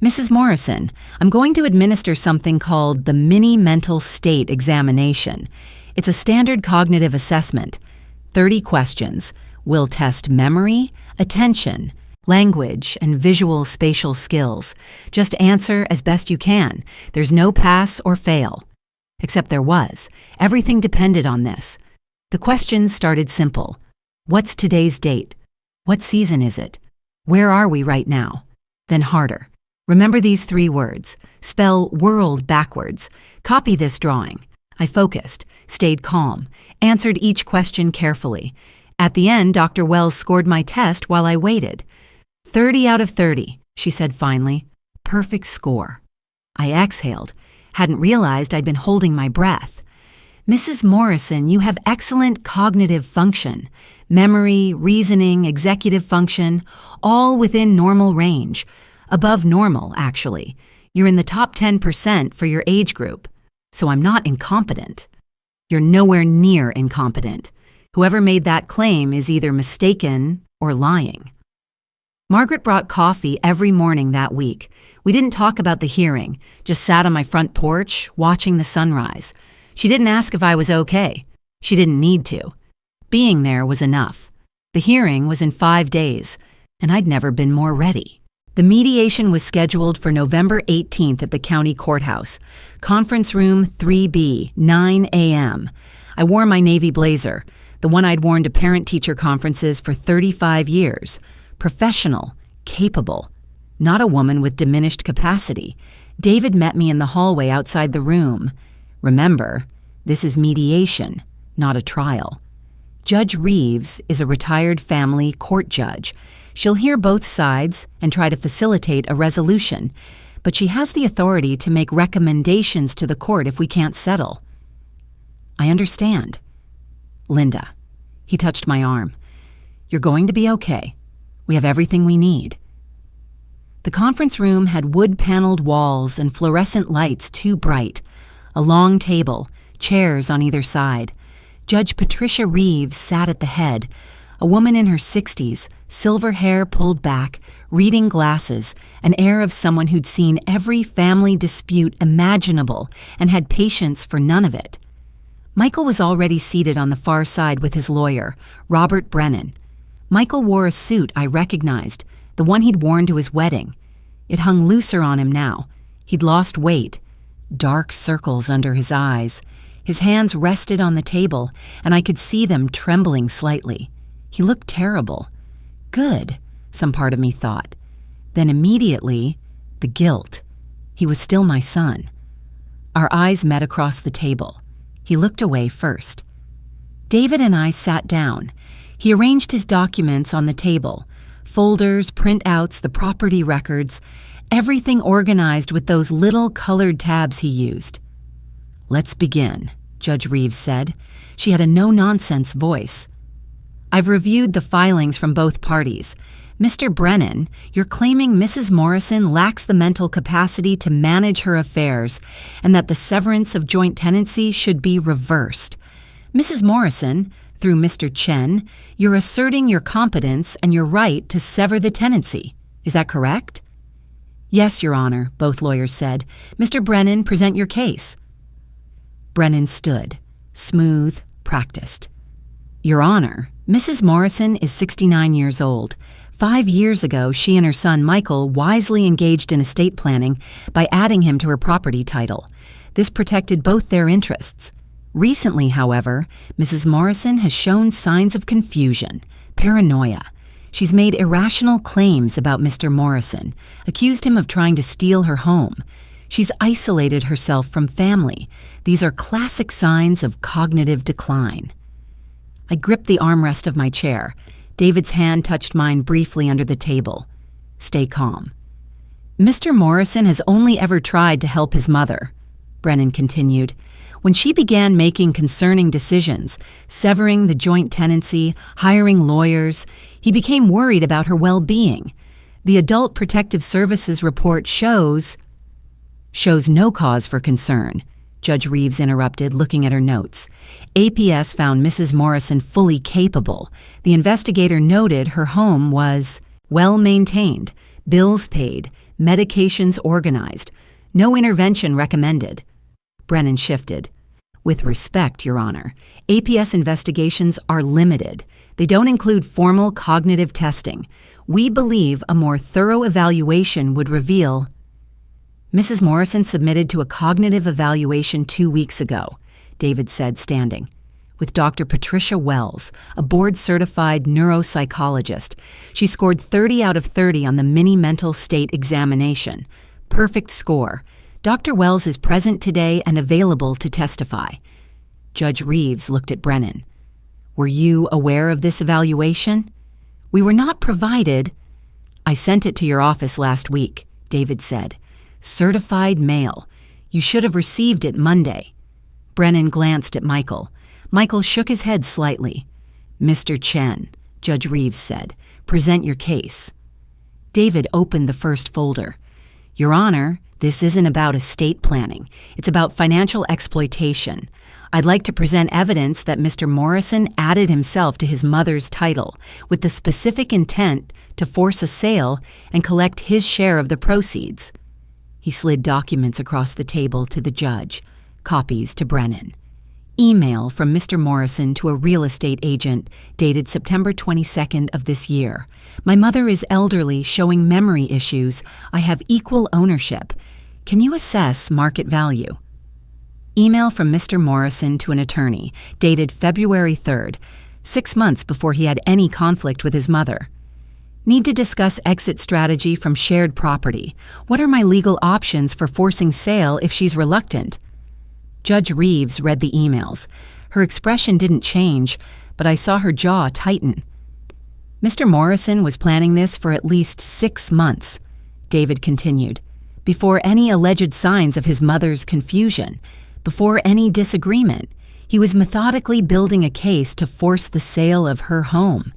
"Mrs. Morrison, I'm going to administer something called the Mini Mental State Examination. It's a standard cognitive assessment. 30 questions. Will test memory, attention, language, and visual spatial skills. Just answer as best you can. There's no pass or fail." Except there was. Everything depended on this. The questions started simple. What's today's date? What season is it? Where are we right now? Then harder. Remember these 3 words. Spell world backwards. Copy this drawing. I focused, stayed calm, answered each question carefully. At the end, Dr. Wells scored my test while I waited. 30 out of 30, she said finally. Perfect score. I exhaled. Hadn't realized I'd been holding my breath. Mrs. Morrison, you have excellent cognitive function. Memory, reasoning, executive function, all within normal range. Above normal, actually. You're in the top 10% for your age group. So I'm not incompetent. You're nowhere near incompetent. Whoever made that claim is either mistaken or lying. Margaret brought coffee every morning that week. We didn't talk about the hearing, just sat on my front porch, watching the sunrise. She didn't ask if I was okay. She didn't need to. Being there was enough. The hearing was in 5 days, and I'd never been more ready. The mediation was scheduled for November 18th at the county courthouse. Conference room 3B, 9 a.m. I wore my navy blazer, the one I'd worn to parent-teacher conferences for 35 years. Professional, capable, not a woman with diminished capacity. David met me in the hallway outside the room. Remember, this is mediation, not a trial. Judge Reeves is a retired family court judge. She'll hear both sides and try to facilitate a resolution, but she has the authority to make recommendations to the court if we can't settle. I understand. Linda. He touched my arm. You're going to be okay. We have everything we need. The conference room had wood-paneled walls and fluorescent lights too bright. A long table, chairs on either side. Judge Patricia Reeves sat at the head, a woman in her 60s, silver hair pulled back, reading glasses, an air of someone who'd seen every family dispute imaginable and had patience for none of it. Michael was already seated on the far side with his lawyer, Robert Brennan. Michael wore a suit I recognized, the one he'd worn to his wedding. It hung looser on him now. He'd lost weight. Dark circles under his eyes. His hands rested on the table, and I could see them trembling slightly. He looked terrible. Good, some part of me thought. Then immediately, the guilt. He was still my son. Our eyes met across the table. He looked away first. David and I sat down. He arranged his documents on the table. Folders, printouts, the property records, everything organized with those little colored tabs he used. Let's begin, Judge Reeves said. She had a no-nonsense voice. I've reviewed the filings from both parties. Mr. Brennan, you're claiming Mrs. Morrison lacks the mental capacity to manage her affairs and that the severance of joint tenancy should be reversed. Mrs. Morrison, through Mr. Chen, you're asserting your competence and your right to sever the tenancy. Is that correct? Yes, Your Honor, both lawyers said. Mr. Brennan, present your case. Brennan stood, smooth, practiced. Your Honor, Mrs. Morrison is 69 years old. 5 years ago, she and her son Michael wisely engaged in estate planning by adding him to her property title. This protected both their interests. Recently, however, Mrs. Morrison has shown signs of confusion, paranoia. She's made irrational claims about Mr. Morrison, accused him of trying to steal her home. She's isolated herself from family. These are classic signs of cognitive decline. I gripped the armrest of my chair. David's hand touched mine briefly under the table. Stay calm. Mr. Morrison has only ever tried to help his mother, Brennan continued. When she began making concerning decisions, severing the joint tenancy, hiring lawyers, he became worried about her well-being. The Adult Protective Services report shows no cause for concern, Judge Reeves interrupted, looking at her notes. APS found Mrs. Morrison fully capable. The investigator noted her home was well-maintained, bills paid, medications organized, no intervention recommended. Brennan shifted. With respect, Your Honor, APS investigations are limited. They don't include formal cognitive testing. We believe a more thorough evaluation would reveal. Mrs. Morrison submitted to a cognitive evaluation 2 weeks ago, David said, standing. with Dr. Patricia Wells, a board-certified neuropsychologist. She scored 30 out of 30 on the mini mental state examination. Perfect score. Dr. Wells is present today and available to testify. Judge Reeves looked at Brennan. Were you aware of this evaluation? We were not provided. I sent it to your office last week, David said. Certified mail. You should have received it Monday. Brennan glanced at Michael. Michael shook his head slightly. Mr. Chen, Judge Reeves said, present your case. David opened the first folder. Your Honor, this isn't about estate planning. It's about financial exploitation. I'd like to present evidence that Mr. Morrison added himself to his mother's title with the specific intent to force a sale and collect his share of the proceeds. He slid documents across the table to the judge, copies to Brennan. Email from Mr. Morrison to a real estate agent dated September 22nd of this year. My mother is elderly, showing memory issues. I have equal ownership. Can you assess market value? Email from Mr. Morrison to an attorney dated February 3rd, 6 months before he had any conflict with his mother. Need to discuss exit strategy from shared property. What are my legal options for forcing sale if she's reluctant? Judge Reeves read the emails. Her expression didn't change, but I saw her jaw tighten. Mr. Morrison was planning this for at least 6 months, David continued, before any alleged signs of his mother's confusion, before any disagreement. He was methodically building a case to force the sale of her home.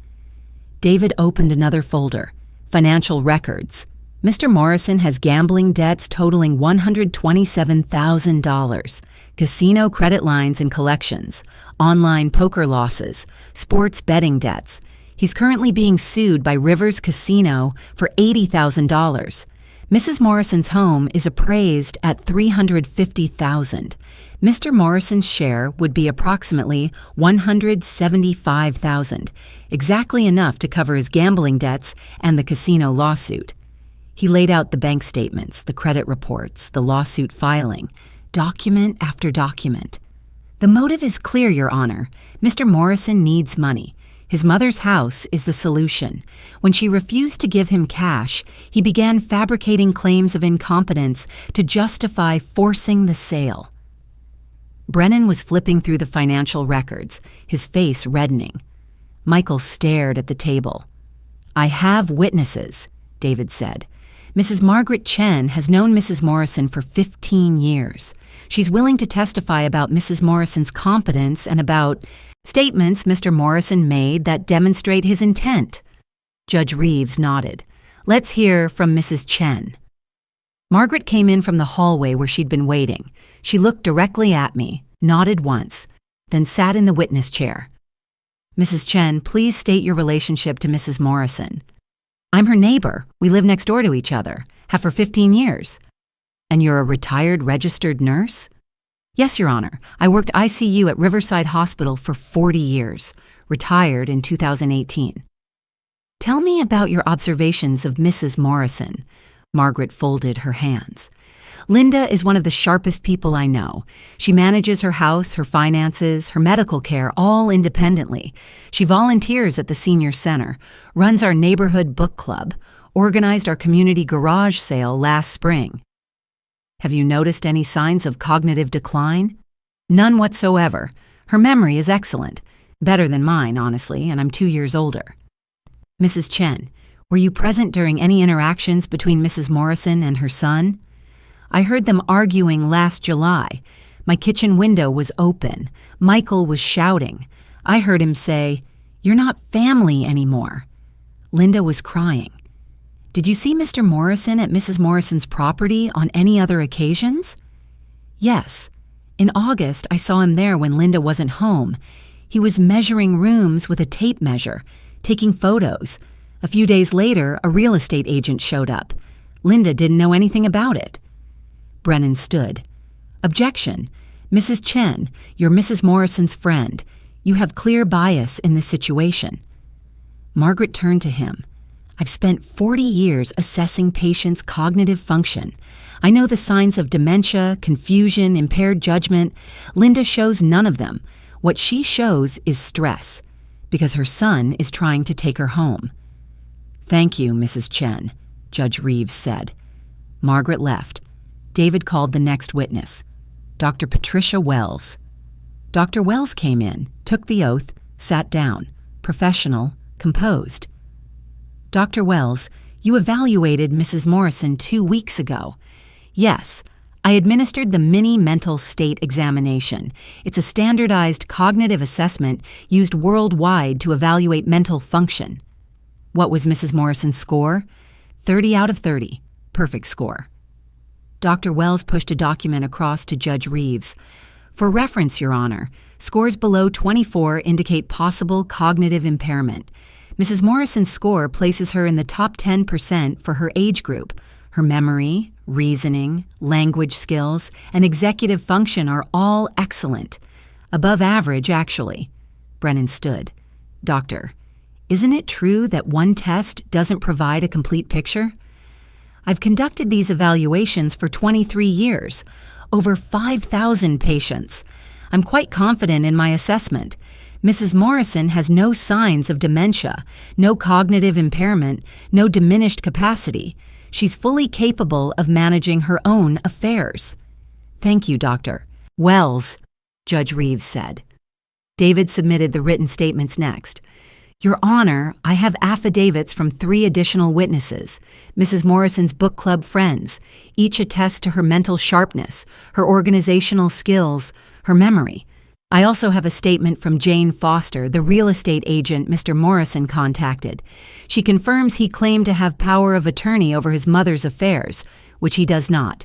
David opened another folder, financial records. Mr. Morrison has gambling debts totaling $127,000, casino credit lines and collections, online poker losses, sports betting debts. He's currently being sued by Rivers Casino for $80,000. Mrs. Morrison's home is appraised at $350,000. Mr. Morrison's share would be approximately $175,000, exactly enough to cover his gambling debts and the casino lawsuit. He laid out the bank statements, the credit reports, the lawsuit filing, document after document. The motive is clear, Your Honor. Mr. Morrison needs money. His mother's house is the solution. When she refused to give him cash, he began fabricating claims of incompetence to justify forcing the sale. Brennan was flipping through the financial records, his face reddening. Michael stared at the table. I have witnesses, David said. Mrs. Margaret Chen has known Mrs. Morrison for 15 years. She's willing to testify about Mrs. Morrison's competence and about statements Mr. Morrison made that demonstrate his intent. Judge Reeves nodded. Let's hear from Mrs. Chen. Margaret came in from the hallway where she'd been waiting. She looked directly at me, nodded once, then sat in the witness chair. Mrs. Chen, please state your relationship to Mrs. Morrison. I'm her neighbor. We live next door to each other, have for 15 years. And you're a retired registered nurse? Yes, Your Honor. I worked ICU at Riverside Hospital for 40 years, retired in 2018. Tell me about your observations of Mrs. Morrison. Margaret folded her hands. Linda is one of the sharpest people I know. She manages her house, her finances, her medical care, all independently. She volunteers at the senior center, runs our neighborhood book club, organized our community garage sale last spring. Have you noticed any signs of cognitive decline? None whatsoever. Her memory is excellent. Better than mine, honestly, and I'm 2 years older. Mrs. Chen, were you present during any interactions between Mrs. Morrison and her son? I heard them arguing last July. My kitchen window was open. Michael was shouting. I heard him say, "You're not family anymore." Linda was crying. Did you see Mr. Morrison at Mrs. Morrison's property on any other occasions? Yes. In August, I saw him there when Linda wasn't home. He was measuring rooms with a tape measure, taking photos. A few days later, a real estate agent showed up. Linda didn't know anything about it. Brennan stood. Objection. Mrs. Chen, you're Mrs. Morrison's friend. You have clear bias in this situation. Margaret turned to him. I've spent 40 years assessing patients' cognitive function. I know the signs of dementia, confusion, impaired judgment. Linda shows none of them. What she shows is stress, because her son is trying to take her home. "Thank you, Mrs. Chen," Judge Reeves said. Margaret left. David called the next witness, Dr. Patricia Wells. Dr. Wells came in, took the oath, sat down, professional, composed. "Dr. Wells, you evaluated Mrs. Morrison 2 weeks ago." "Yes, I administered the mini mental state examination. It's a standardized cognitive assessment used worldwide to evaluate mental function." "What was Mrs. Morrison's score?" 30 out of 30. Perfect score. Dr. Wells pushed a document across to Judge Reeves. "For reference, Your Honor, scores below 24 indicate possible cognitive impairment. Mrs. Morrison's score places her in the top 10% for her age group. Her memory, reasoning, language skills, and executive function are all excellent. Above average, actually." Brennan stood. "Doctor, isn't it true that one test doesn't provide a complete picture? I've conducted these evaluations for 23 years, over 5,000 patients. I'm quite confident in my assessment. Mrs. Morrison has no signs of dementia, no cognitive impairment, no diminished capacity. She's fully capable of managing her own affairs." "Thank you, Doctor." "Wells," Judge Reeves said. David submitted the written statements next. "Your Honor, I have affidavits from 3 additional witnesses, Mrs. Morrison's book club friends. Each attest to her mental sharpness, her organizational skills, her memory. I also have a statement from Jane Foster, the real estate agent Mr. Morrison contacted. She confirms he claimed to have power of attorney over his mother's affairs, which he does not.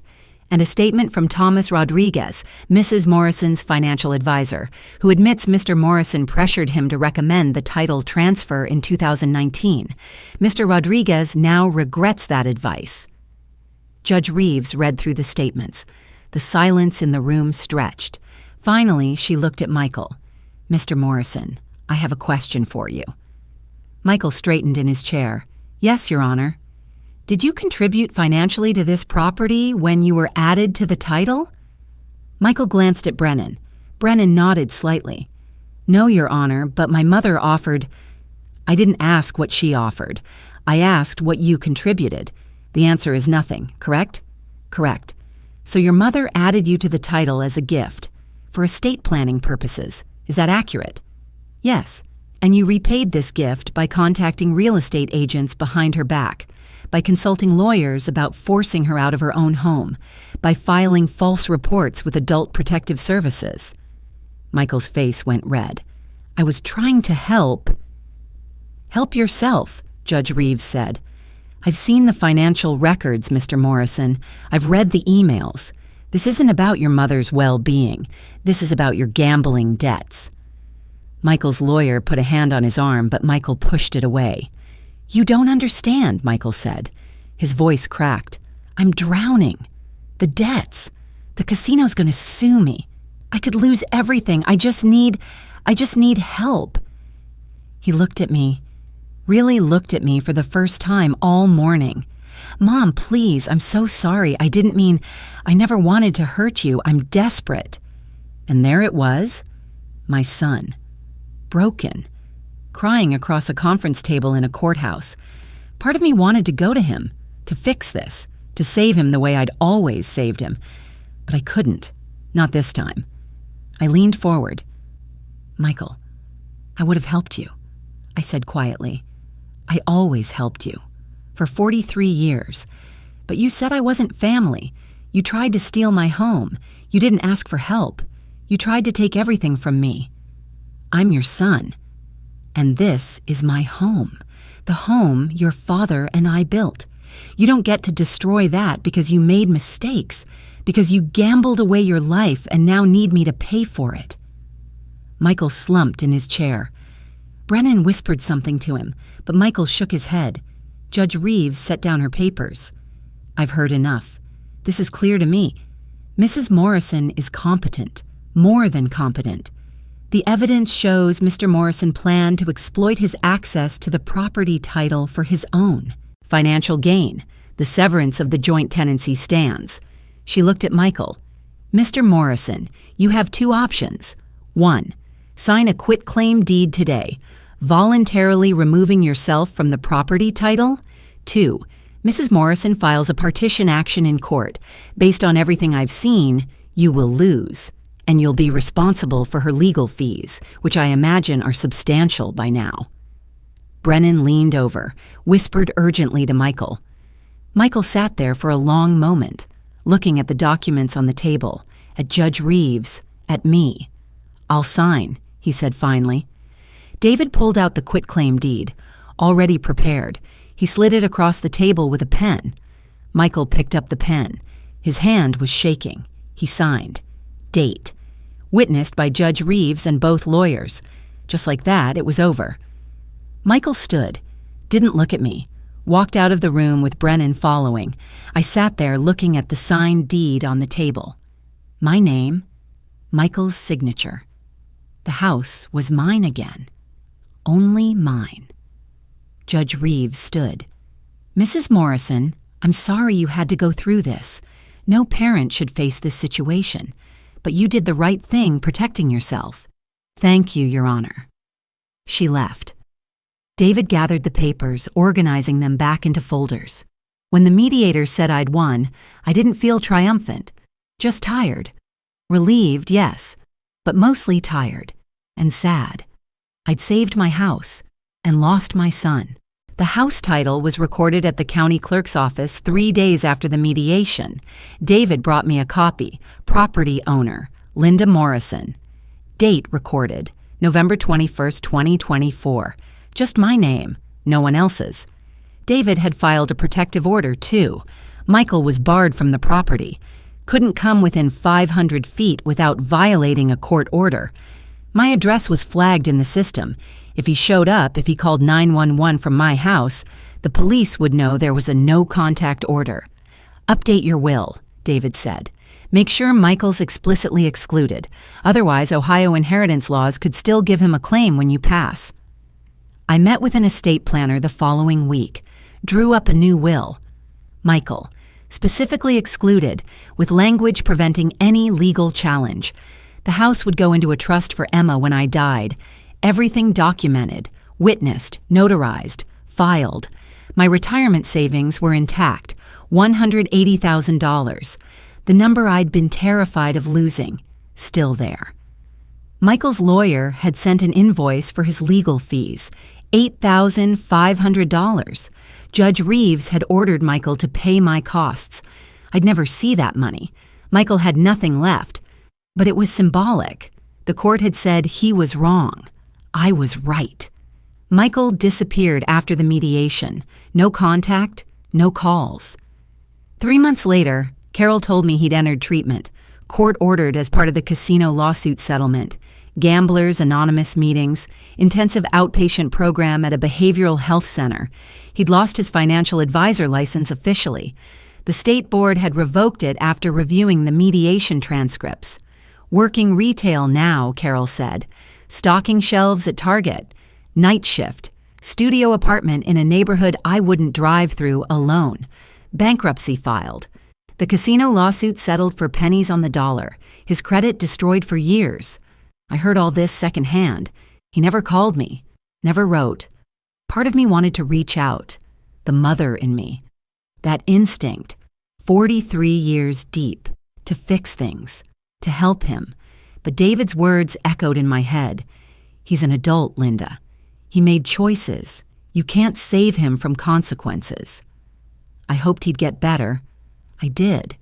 And a statement from Thomas Rodriguez, Mrs. Morrison's financial advisor, who admits Mr. Morrison pressured him to recommend the title transfer in 2019. Mr. Rodriguez now regrets that advice." Judge Reeves read through the statements. The silence in the room stretched. Finally, she looked at Michael. "Mr. Morrison, I have a question for you." Michael straightened in his chair. "Yes, Your Honor." "Did you contribute financially to this property when you were added to the title?" Michael glanced at Brennan. Brennan nodded slightly. "No, Your Honor, but my mother offered—" "I didn't ask what she offered. I asked what you contributed. The answer is nothing, correct?" "Correct. So your mother added you to the title as a gift, for estate planning purposes. Is that accurate?" "Yes. And you repaid this gift by contacting real estate agents behind her back, by consulting lawyers about forcing her out of her own home, by filing false reports with Adult Protective Services." Michael's face went red. "I was trying to help." "Help yourself," Judge Reeves said. "I've seen the financial records, Mr. Morrison. I've read the emails. This isn't about your mother's well-being. This is about your gambling debts." Michael's lawyer put a hand on his arm, but Michael pushed it away. "You don't understand," Michael said. His voice cracked. "I'm drowning. The debts. The casino's going to sue me. I could lose everything. I just need help." He looked at me, really looked at me for the first time all morning. "Mom, please, I'm so sorry. I never wanted to hurt you. I'm desperate." And there it was, my son, broken, crying across a conference table in a courthouse. Part of me wanted to go to him, to fix this, to save him the way I'd always saved him. But I couldn't, not this time. I leaned forward. "Michael, I would have helped you," I said quietly. "I always helped you, for 43 years. But you said I wasn't family. You tried to steal my home. You didn't ask for help. You tried to take everything from me. I'm your son. And this is my home, the home your father and I built. You don't get to destroy that because you made mistakes, because you gambled away your life and now need me to pay for it." Michael slumped in his chair. Brennan whispered something to him, but Michael shook his head. Judge Reeves set down her papers. "I've heard enough. This is clear to me. Mrs. Morrison is competent, more than competent. The evidence shows Mr. Morrison planned to exploit his access to the property title for his own financial gain. The severance of the joint tenancy stands." She looked at Michael. "Mr. Morrison, you have 2 options. 1, Sign a quitclaim deed today, voluntarily removing yourself from the property title. 2. Mrs. Morrison files a partition action in court. Based on everything I've seen, you will lose, and you'll be responsible for her legal fees, which I imagine are substantial by now. Brennan leaned over, whispered urgently to Michael. Michael sat there for a long moment, looking at the documents on the table, at Judge Reeves, at me. I'll sign, he said finally. David pulled out the quitclaim deed, already prepared. He slid it across the table with a pen. Michael picked up the pen. His hand was shaking. He signed. Date. Witnessed by Judge Reeves and both lawyers. Just like that, it was over. Michael stood, didn't look at me, walked out of the room with Brennan following. I sat there looking at the signed deed on the table. My name, Michael's signature. The house was mine again. Only mine. Judge Reeves stood. Mrs. Morrison, I'm sorry you had to go through this. No parent should face this situation, but you did the right thing protecting yourself. Thank you, Your Honor. She left. David gathered the papers, organizing them back into folders. When the mediator said I'd won, I didn't feel triumphant, just tired. Relieved, yes, but mostly tired and sad. I'd saved my house and lost my son. The house title was recorded at the county clerk's office 3 days after the mediation. David brought me a copy. Property owner, Linda Morrison. Date recorded, November 21st, 2024. Just my name, no one else's. David had filed a protective order, too. Michael was barred from the property. Couldn't come within 500 feet without violating a court order. My address was flagged in the system. If he showed up, if he called 911 from my house, the police would know there was a no-contact order. Update your will, David said. Make sure Michael's explicitly excluded. Otherwise, Ohio inheritance laws could still give him a claim when you pass. I met with an estate planner the following week, drew up a new will. Michael, specifically excluded, with language preventing any legal challenge. The house would go into a trust for Emma when I died. Everything documented, witnessed, notarized, filed. My retirement savings were intact, $180,000. The number I'd been terrified of losing, still there. Michael's lawyer had sent an invoice for his legal fees, $8,500. Judge Reeves had ordered Michael to pay my costs. I'd never see that money. Michael had nothing left. But it was symbolic. The court had said he was wrong. I was right. Michael disappeared after the mediation. No contact, no calls. 3 months later, Carol told me he'd entered treatment, court-ordered as part of the casino lawsuit settlement, Gamblers Anonymous meetings, intensive outpatient program at a behavioral health center. He'd lost his financial advisor license officially. The state board had revoked it after reviewing the mediation transcripts. Working retail now, Carol said. Stocking shelves at Target. Night shift. Studio apartment in a neighborhood I wouldn't drive through alone. Bankruptcy filed. The casino lawsuit settled for pennies on the dollar. His credit destroyed for years. I heard all this secondhand. He never called me. Never wrote. Part of me wanted to reach out. The mother in me. That instinct, 43 years deep, to fix things. To help him, but David's words echoed in my head. He's an adult, Linda. He made choices. You can't save him from consequences. I hoped he'd get better. I did.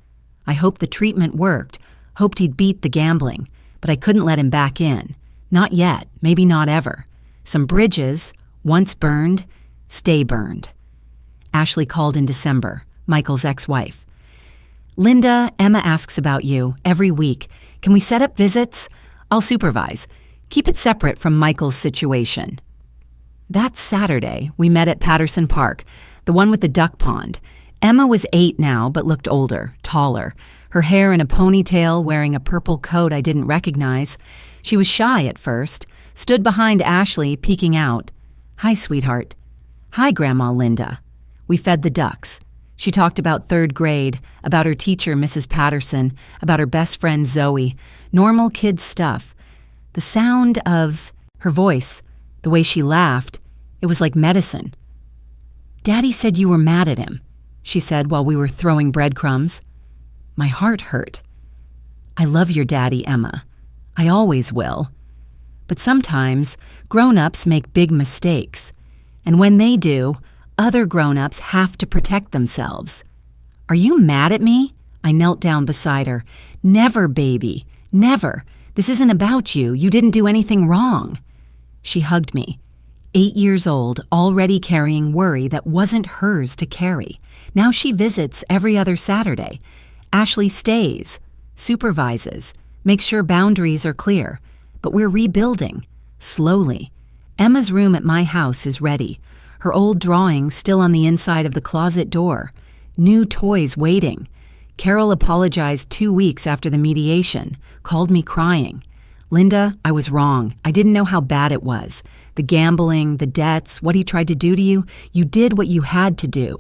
I hoped the treatment worked, hoped he'd beat the gambling, but I couldn't let him back in. Not yet, maybe not ever. Some bridges, once burned, stay burned. Ashley called in December, Michael's ex-wife. Linda, Emma asks about you every week. Can we set up visits? I'll supervise. Keep it separate from Michael's situation. That Saturday, we met at Patterson Park, the one with the duck pond. Emma was 8 now, but looked older, taller. Her hair in a ponytail, wearing a purple coat I didn't recognize. She was shy at first, stood behind Ashley, peeking out. Hi, sweetheart. Hi, Grandma Linda. We fed the ducks. She talked about 3rd grade, about her teacher, Mrs. Patterson, about her best friend, Zoe. Normal kid stuff. The sound of her voice, the way she laughed, it was like medicine. "Daddy said you were mad at him," she said while we were throwing breadcrumbs. My heart hurt. "I love your daddy, Emma. I always will. But sometimes grown-ups make big mistakes, and when they do, other grown-ups have to protect themselves." "Are you mad at me?" I knelt down beside her. "Never, baby. Never. This isn't about you. You didn't do anything wrong." She hugged me. 8 years old, already carrying worry that wasn't hers to carry. Now she visits every other Saturday. Ashley stays, supervises, makes sure boundaries are clear. But we're rebuilding, slowly. Emma's room at my house is ready. Her old drawing still on the inside of the closet door. New toys waiting. Carol apologized 2 weeks after the mediation, called me crying. "Linda, I was wrong. I didn't know how bad it was. The gambling, the debts, what he tried to do to you, you did what you had to do."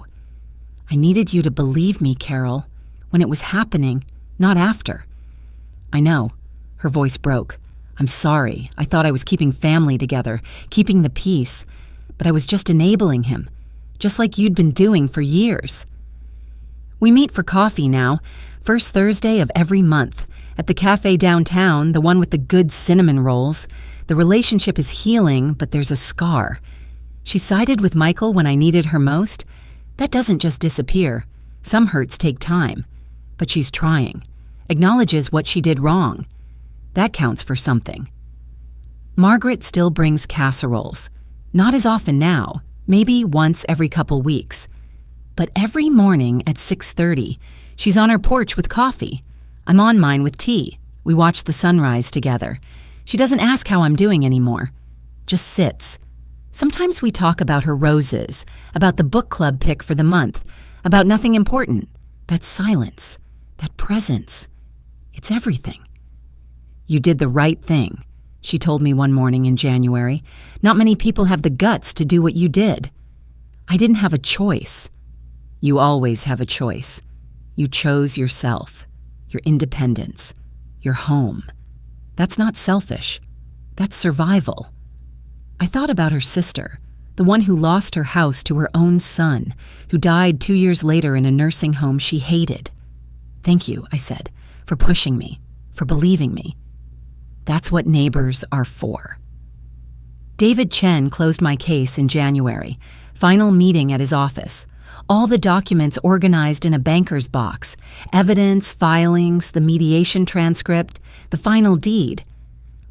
"I needed you to believe me, Carol, when it was happening, not after." "I know." Her voice broke. "I'm sorry. I thought I was keeping family together, keeping the peace. But I was just enabling him, just like you'd been doing for years." We meet for coffee now, first Thursday of every month, at the cafe downtown, the one with the good cinnamon rolls. The relationship is healing, but there's a scar. She sided with Michael when I needed her most. That doesn't just disappear. Some hurts take time. But she's trying. Acknowledges what she did wrong. That counts for something. Margaret still brings casseroles. Not as often now, maybe once every couple weeks. But every morning at 6:30, she's on her porch with coffee. I'm on mine with tea. We watch the sunrise together. She doesn't ask how I'm doing anymore. Just sits. Sometimes we talk about her roses, about the book club pick for the month, about nothing important. That silence, that presence. It's everything. "You did the right thing," she told me one morning in January. "Not many people have the guts to do what you did." I didn't have a choice. You always have a choice. You chose yourself, your independence, your home. That's not selfish. That's survival. I thought about her sister, the one who lost her house to her own son, who died 2 years later in a nursing home she hated. "Thank you," I said, "for pushing me, for believing me." That's what neighbors are for. David Chen closed my case in January. Final meeting at his office. All the documents organized in a banker's box. Evidence, filings, the mediation transcript, the final deed.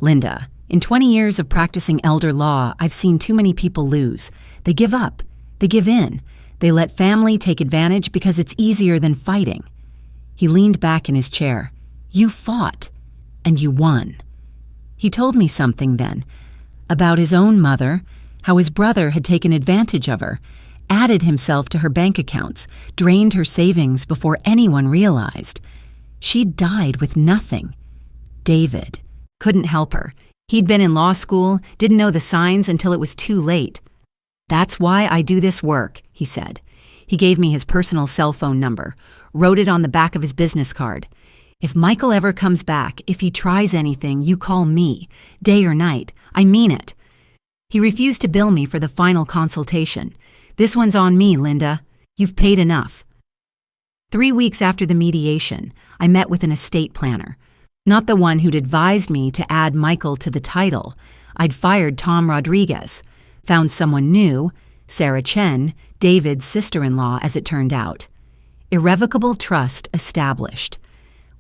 "Linda, in 20 years of practicing elder law, I've seen too many people lose. They give up. They give in. They let family take advantage because it's easier than fighting." He leaned back in his chair. "You fought, and you won." He told me something then, about his own mother, how his brother had taken advantage of her, added himself to her bank accounts, drained her savings before anyone realized. She died with nothing. David couldn't help her. He'd been in law school, didn't know the signs until it was too late. "That's why I do this work," he said. He gave me his personal cell phone number, wrote it on the back of his business card. "If Michael ever comes back, if he tries anything, you call me, day or night. I mean it." He refused to bill me for the final consultation. "This one's on me, Linda. You've paid enough." 3 weeks after the mediation, I met with an estate planner. Not the one who'd advised me to add Michael to the title. I'd fired Tom Rodriguez, found someone new, Sarah Chen, David's sister-in-law as it turned out. Irrevocable trust established.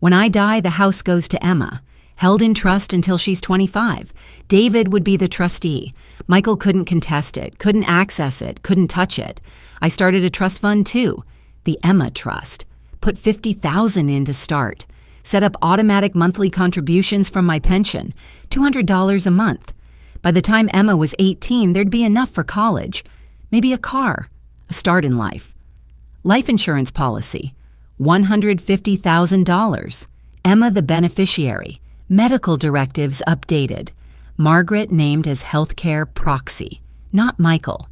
When I die, the house goes to Emma, held in trust until she's 25. David would be the trustee. Michael couldn't contest it, couldn't access it, couldn't touch it. I started a trust fund too, the Emma Trust. Put $50,000 in to start. Set up automatic monthly contributions from my pension, $200 a month. By the time Emma was 18, there'd be enough for college, maybe a car, a start in life. Life insurance policy, $150,000. Emma the beneficiary. Medical directives updated. Margaret named as healthcare proxy, not Michael.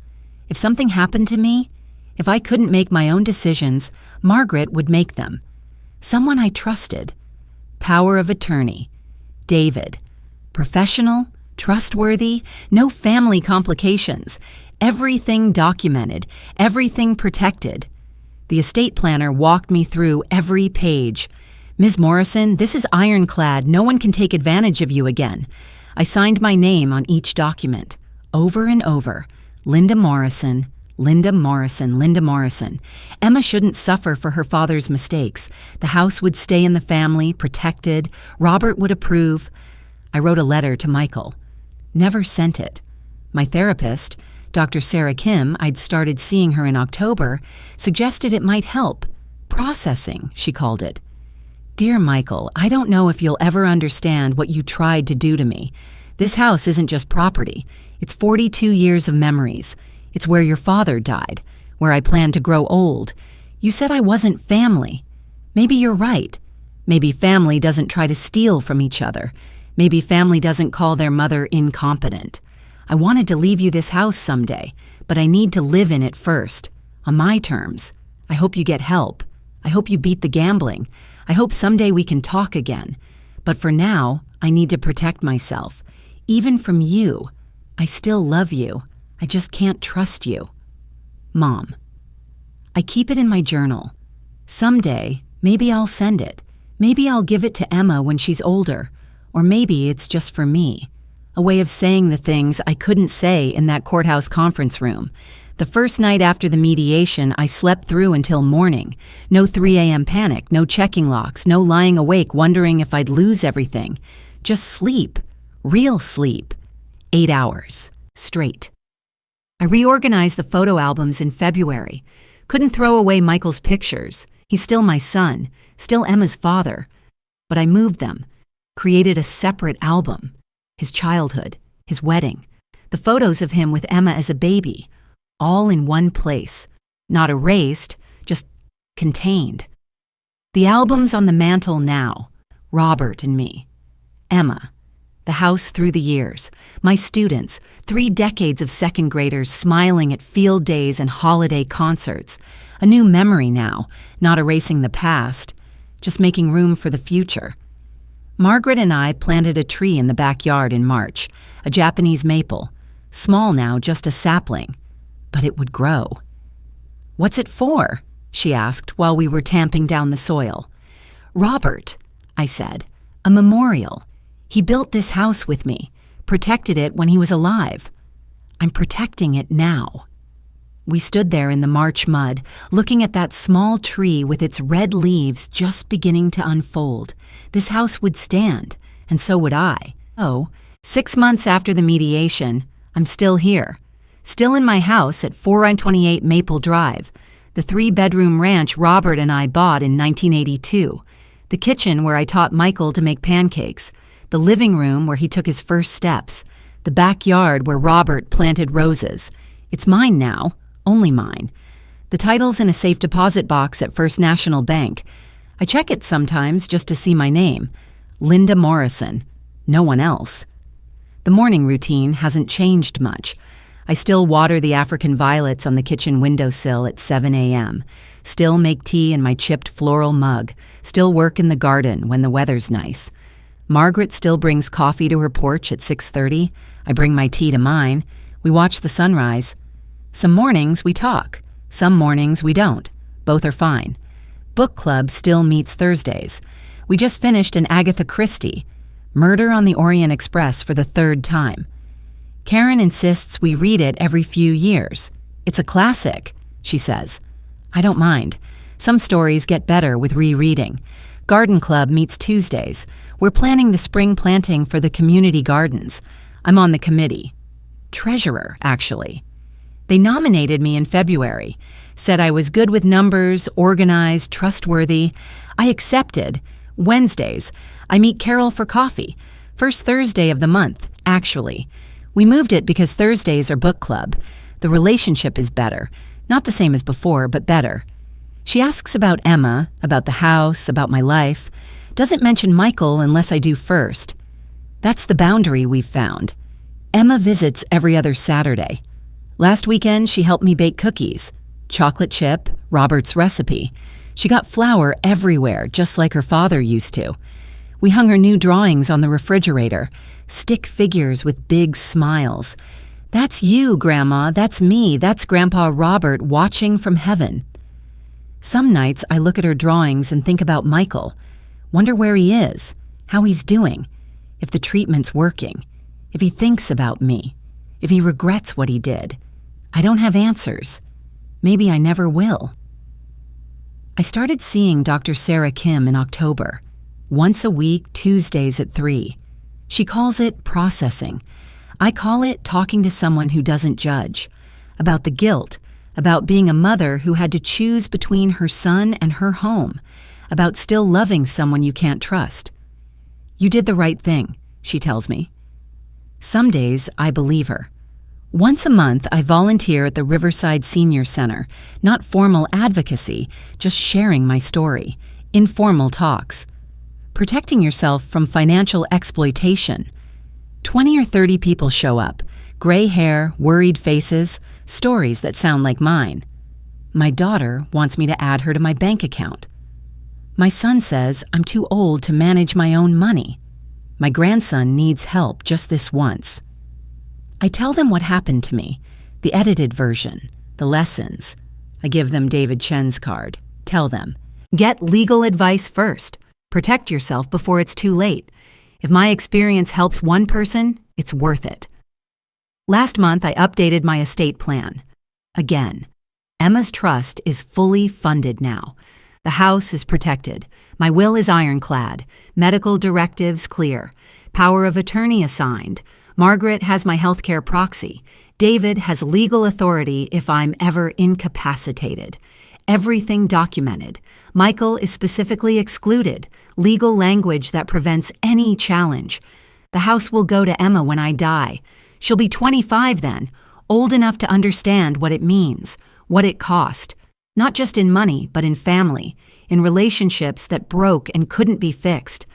If something happened to me, if I couldn't make my own decisions, Margaret would make them. Someone I trusted. Power of attorney. David. Professional, trustworthy, no family complications. Everything documented, everything protected. The estate planner walked me through every page. Ms. Morrison, this is ironclad. No one can take advantage of you again. I signed my name on each document. Over and over. Linda Morrison, Linda Morrison, Linda Morrison. Emma shouldn't suffer for her father's mistakes. The house would stay in the family, protected. Robert would approve. I wrote a letter to Michael. Never sent it. My therapist, Dr. Sarah Kim, I'd started seeing her in October, suggested it might help. Processing, she called it. Dear Michael, I don't know if you'll ever understand what you tried to do to me. This house isn't just property. It's 42 years of memories. It's where your father died, where I planned to grow old. You said I wasn't family. Maybe you're right. Maybe family doesn't try to steal from each other. Maybe family doesn't call their mother incompetent. I wanted to leave you this house someday, but I need to live in it first, on my terms. I hope you get help. I hope you beat the gambling. I hope someday we can talk again. But for now, I need to protect myself. Even from you. I still love you. I just can't trust you. Mom. I keep it in my journal. Someday, maybe I'll send it. Maybe I'll give it to Emma when she's older. Or maybe it's just for me. A way of saying the things I couldn't say in that courthouse conference room. The first night after the mediation, I slept through until morning. No 3 a.m. panic, no checking locks, no lying awake wondering if I'd lose everything. Just sleep. Real sleep. 8 hours. Straight. I reorganized the photo albums in February. Couldn't throw away Michael's pictures. He's still my son, still Emma's father. But I moved them. Created a separate album. His childhood, his wedding, the photos of him with Emma as a baby, all in one place, not erased, just contained. The album's on the mantle now, Robert and me. Emma, the house through the years, my students, 3 decades of second graders smiling at field days and holiday concerts. A new memory now, not erasing the past, just making room for the future. Margaret and I planted a tree in the backyard in March, a Japanese maple. Small now, just a sapling. But it would grow. What's it for? She asked while we were tamping down the soil. Robert, I said, a memorial. He built this house with me, protected it when he was alive. I'm protecting it now. We stood there in the March mud, looking at that small tree with its red leaves just beginning to unfold. This house would stand, and so would I. Oh, 6 months after the mediation, I'm still here. Still in my house at 428 Maple Drive, the 3-bedroom ranch Robert and I bought in 1982, the kitchen where I taught Michael to make pancakes, the living room where he took his first steps, the backyard where Robert planted roses. It's mine now. Only mine. The title's in a safe deposit box at First National Bank. I check it sometimes just to see my name. Linda Morrison. No one else. The morning routine hasn't changed much. I still water the African violets on the kitchen windowsill at 7 a.m. Still make tea in my chipped floral mug. Still work in the garden when the weather's nice. Margaret still brings coffee to her porch at 6:30. I bring my tea to mine. We watch the sunrise. Some mornings we talk. Some mornings we don't. Both are fine. Book club still meets Thursdays. We just finished an Agatha Christie, Murder on the Orient Express, for the 3rd time. Karen insists we read it every few years. It's a classic, she says. I don't mind. Some stories get better with rereading. Garden club meets Tuesdays. We're planning the spring planting for the community gardens. I'm on the committee. Treasurer, actually. They nominated me in February, said I was good with numbers, organized, trustworthy. I accepted. Wednesdays, I meet Carol for coffee. First Thursday of the month, actually. We moved it because Thursdays are book club. The relationship is better. Not the same as before, but better. She asks about Emma, about the house, about my life. Doesn't mention Michael unless I do first. That's the boundary we've found. Emma visits every other Saturday. Last weekend, she helped me bake cookies. Chocolate chip, Robert's recipe. She got flour everywhere, just like her father used to. We hung her new drawings on the refrigerator. stick figures with big smiles. "That's you, Grandma, that's me, that's Grandpa Robert watching from heaven." Some nights I look at her drawings and think about Michael, wonder where he is, how he's doing, if the treatment's working, if he thinks about me, if he regrets what he did. I don't have answers. Maybe I never will. I started seeing Dr. Sarah Kim in October, once a week, Tuesdays at 3. She calls it processing. I call it talking to someone who doesn't judge, about the guilt, about being a mother who had to choose between her son and her home, about still loving someone you can't trust. "You did the right thing," she tells me. Some days I believe her. Once a month, I volunteer at the Riverside Senior Center, not formal advocacy, just sharing my story, informal talks. Protecting yourself from financial exploitation. 20 or 30 people show up, gray hair, worried faces, stories that sound like mine. My daughter wants me to add her to my bank account. My son says I'm too old to manage my own money. My grandson needs help just this once. I tell them what happened to me, the edited version, the lessons. I give them David Chen's card. Tell them, get legal advice first. Protect yourself before it's too late. If my experience helps one person, it's worth it. Last month, I updated my estate plan. Again, Emma's trust is fully funded now. The house is protected. My will is ironclad. Medical directives clear. Power of attorney assigned. Margaret has my healthcare proxy. David has legal authority if I'm ever incapacitated. Everything documented. Michael is specifically excluded. Legal language that prevents any challenge. The house will go to Emma when I die. She'll be 25 then, old enough to understand what it means, what it cost. Not just in money, but in family, in relationships that broke and couldn't be fixed.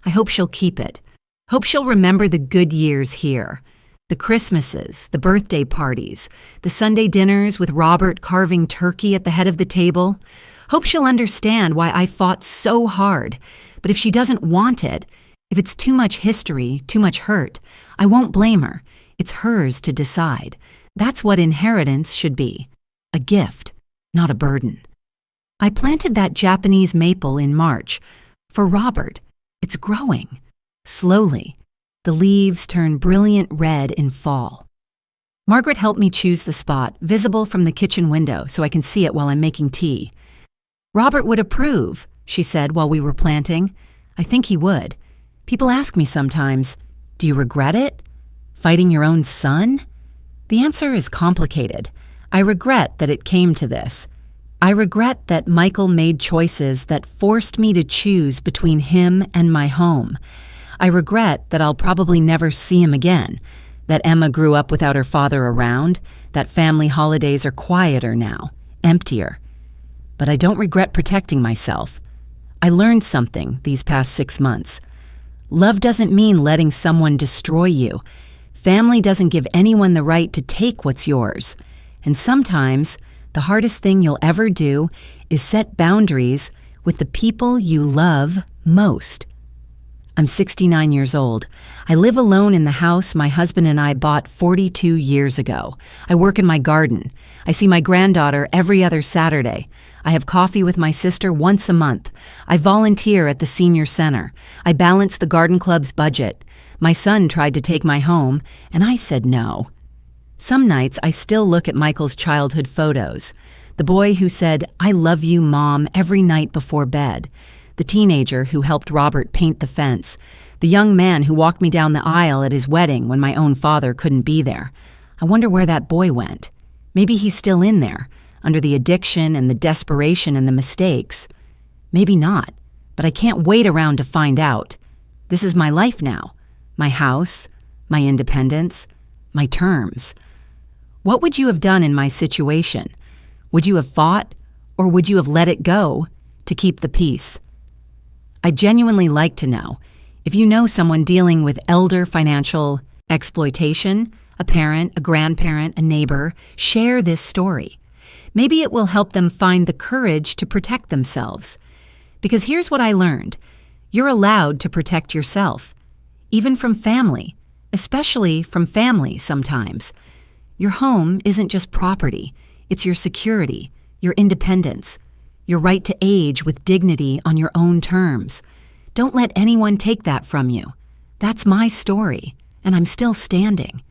I hope she'll keep it. Hope she'll remember the good years here. The Christmases, the birthday parties, the Sunday dinners with Robert carving turkey at the head of the table. Hope she'll understand why I fought so hard. But if she doesn't want it, if it's too much history, too much hurt, I won't blame her. It's hers to decide. That's what inheritance should be. A gift, not a burden. I planted that Japanese maple in March. For Robert, it's growing. Slowly. The leaves turn brilliant red in fall. Margaret helped me choose the spot, visible from the kitchen window, so I can see it while I'm making tea. "Robert would approve," she said while we were planting. I think he would. People ask me sometimes, "Do you regret it? Fighting your own son?" The answer is complicated. I regret that it came to this. I regret that Michael made choices that forced me to choose between him and my home. I regret that I'll probably never see him again, that Emma grew up without her father around, that family holidays are quieter now, emptier. But I don't regret protecting myself. I learned something these past 6 months. Love doesn't mean letting someone destroy you. Family doesn't give anyone the right to take what's yours. And sometimes, the hardest thing you'll ever do is set boundaries with the people you love most. I'm 69 years old. I live alone in the house my husband and I bought 42 years ago. I work in my garden. I see my granddaughter every other Saturday. I have coffee with my sister once a month. I volunteer at the senior center. I balance the garden club's budget. My son tried to take my home, and I said no. Some nights I still look at Michael's childhood photos. The boy who said, "I love you, Mom," every night before bed. The teenager who helped Robert paint the fence. The young man who walked me down the aisle at his wedding when my own father couldn't be there. I wonder where that boy went. Maybe he's still in there, under the addiction and the desperation and the mistakes. Maybe not, but I can't wait around to find out. This is my life now. My house, my independence, my terms. What would you have done in my situation? Would you have fought, or would you have let it go to keep the peace? I'd genuinely like to know, if you know someone dealing with elder financial exploitation, a parent, a grandparent, a neighbor, share this story. Maybe it will help them find the courage to protect themselves. Because here's what I learned. You're allowed to protect yourself, even from family, especially from family sometimes. Your home isn't just property, it's your security, your independence, your right to age with dignity on your own terms. Don't let anyone take that from you. That's my story, and I'm still standing.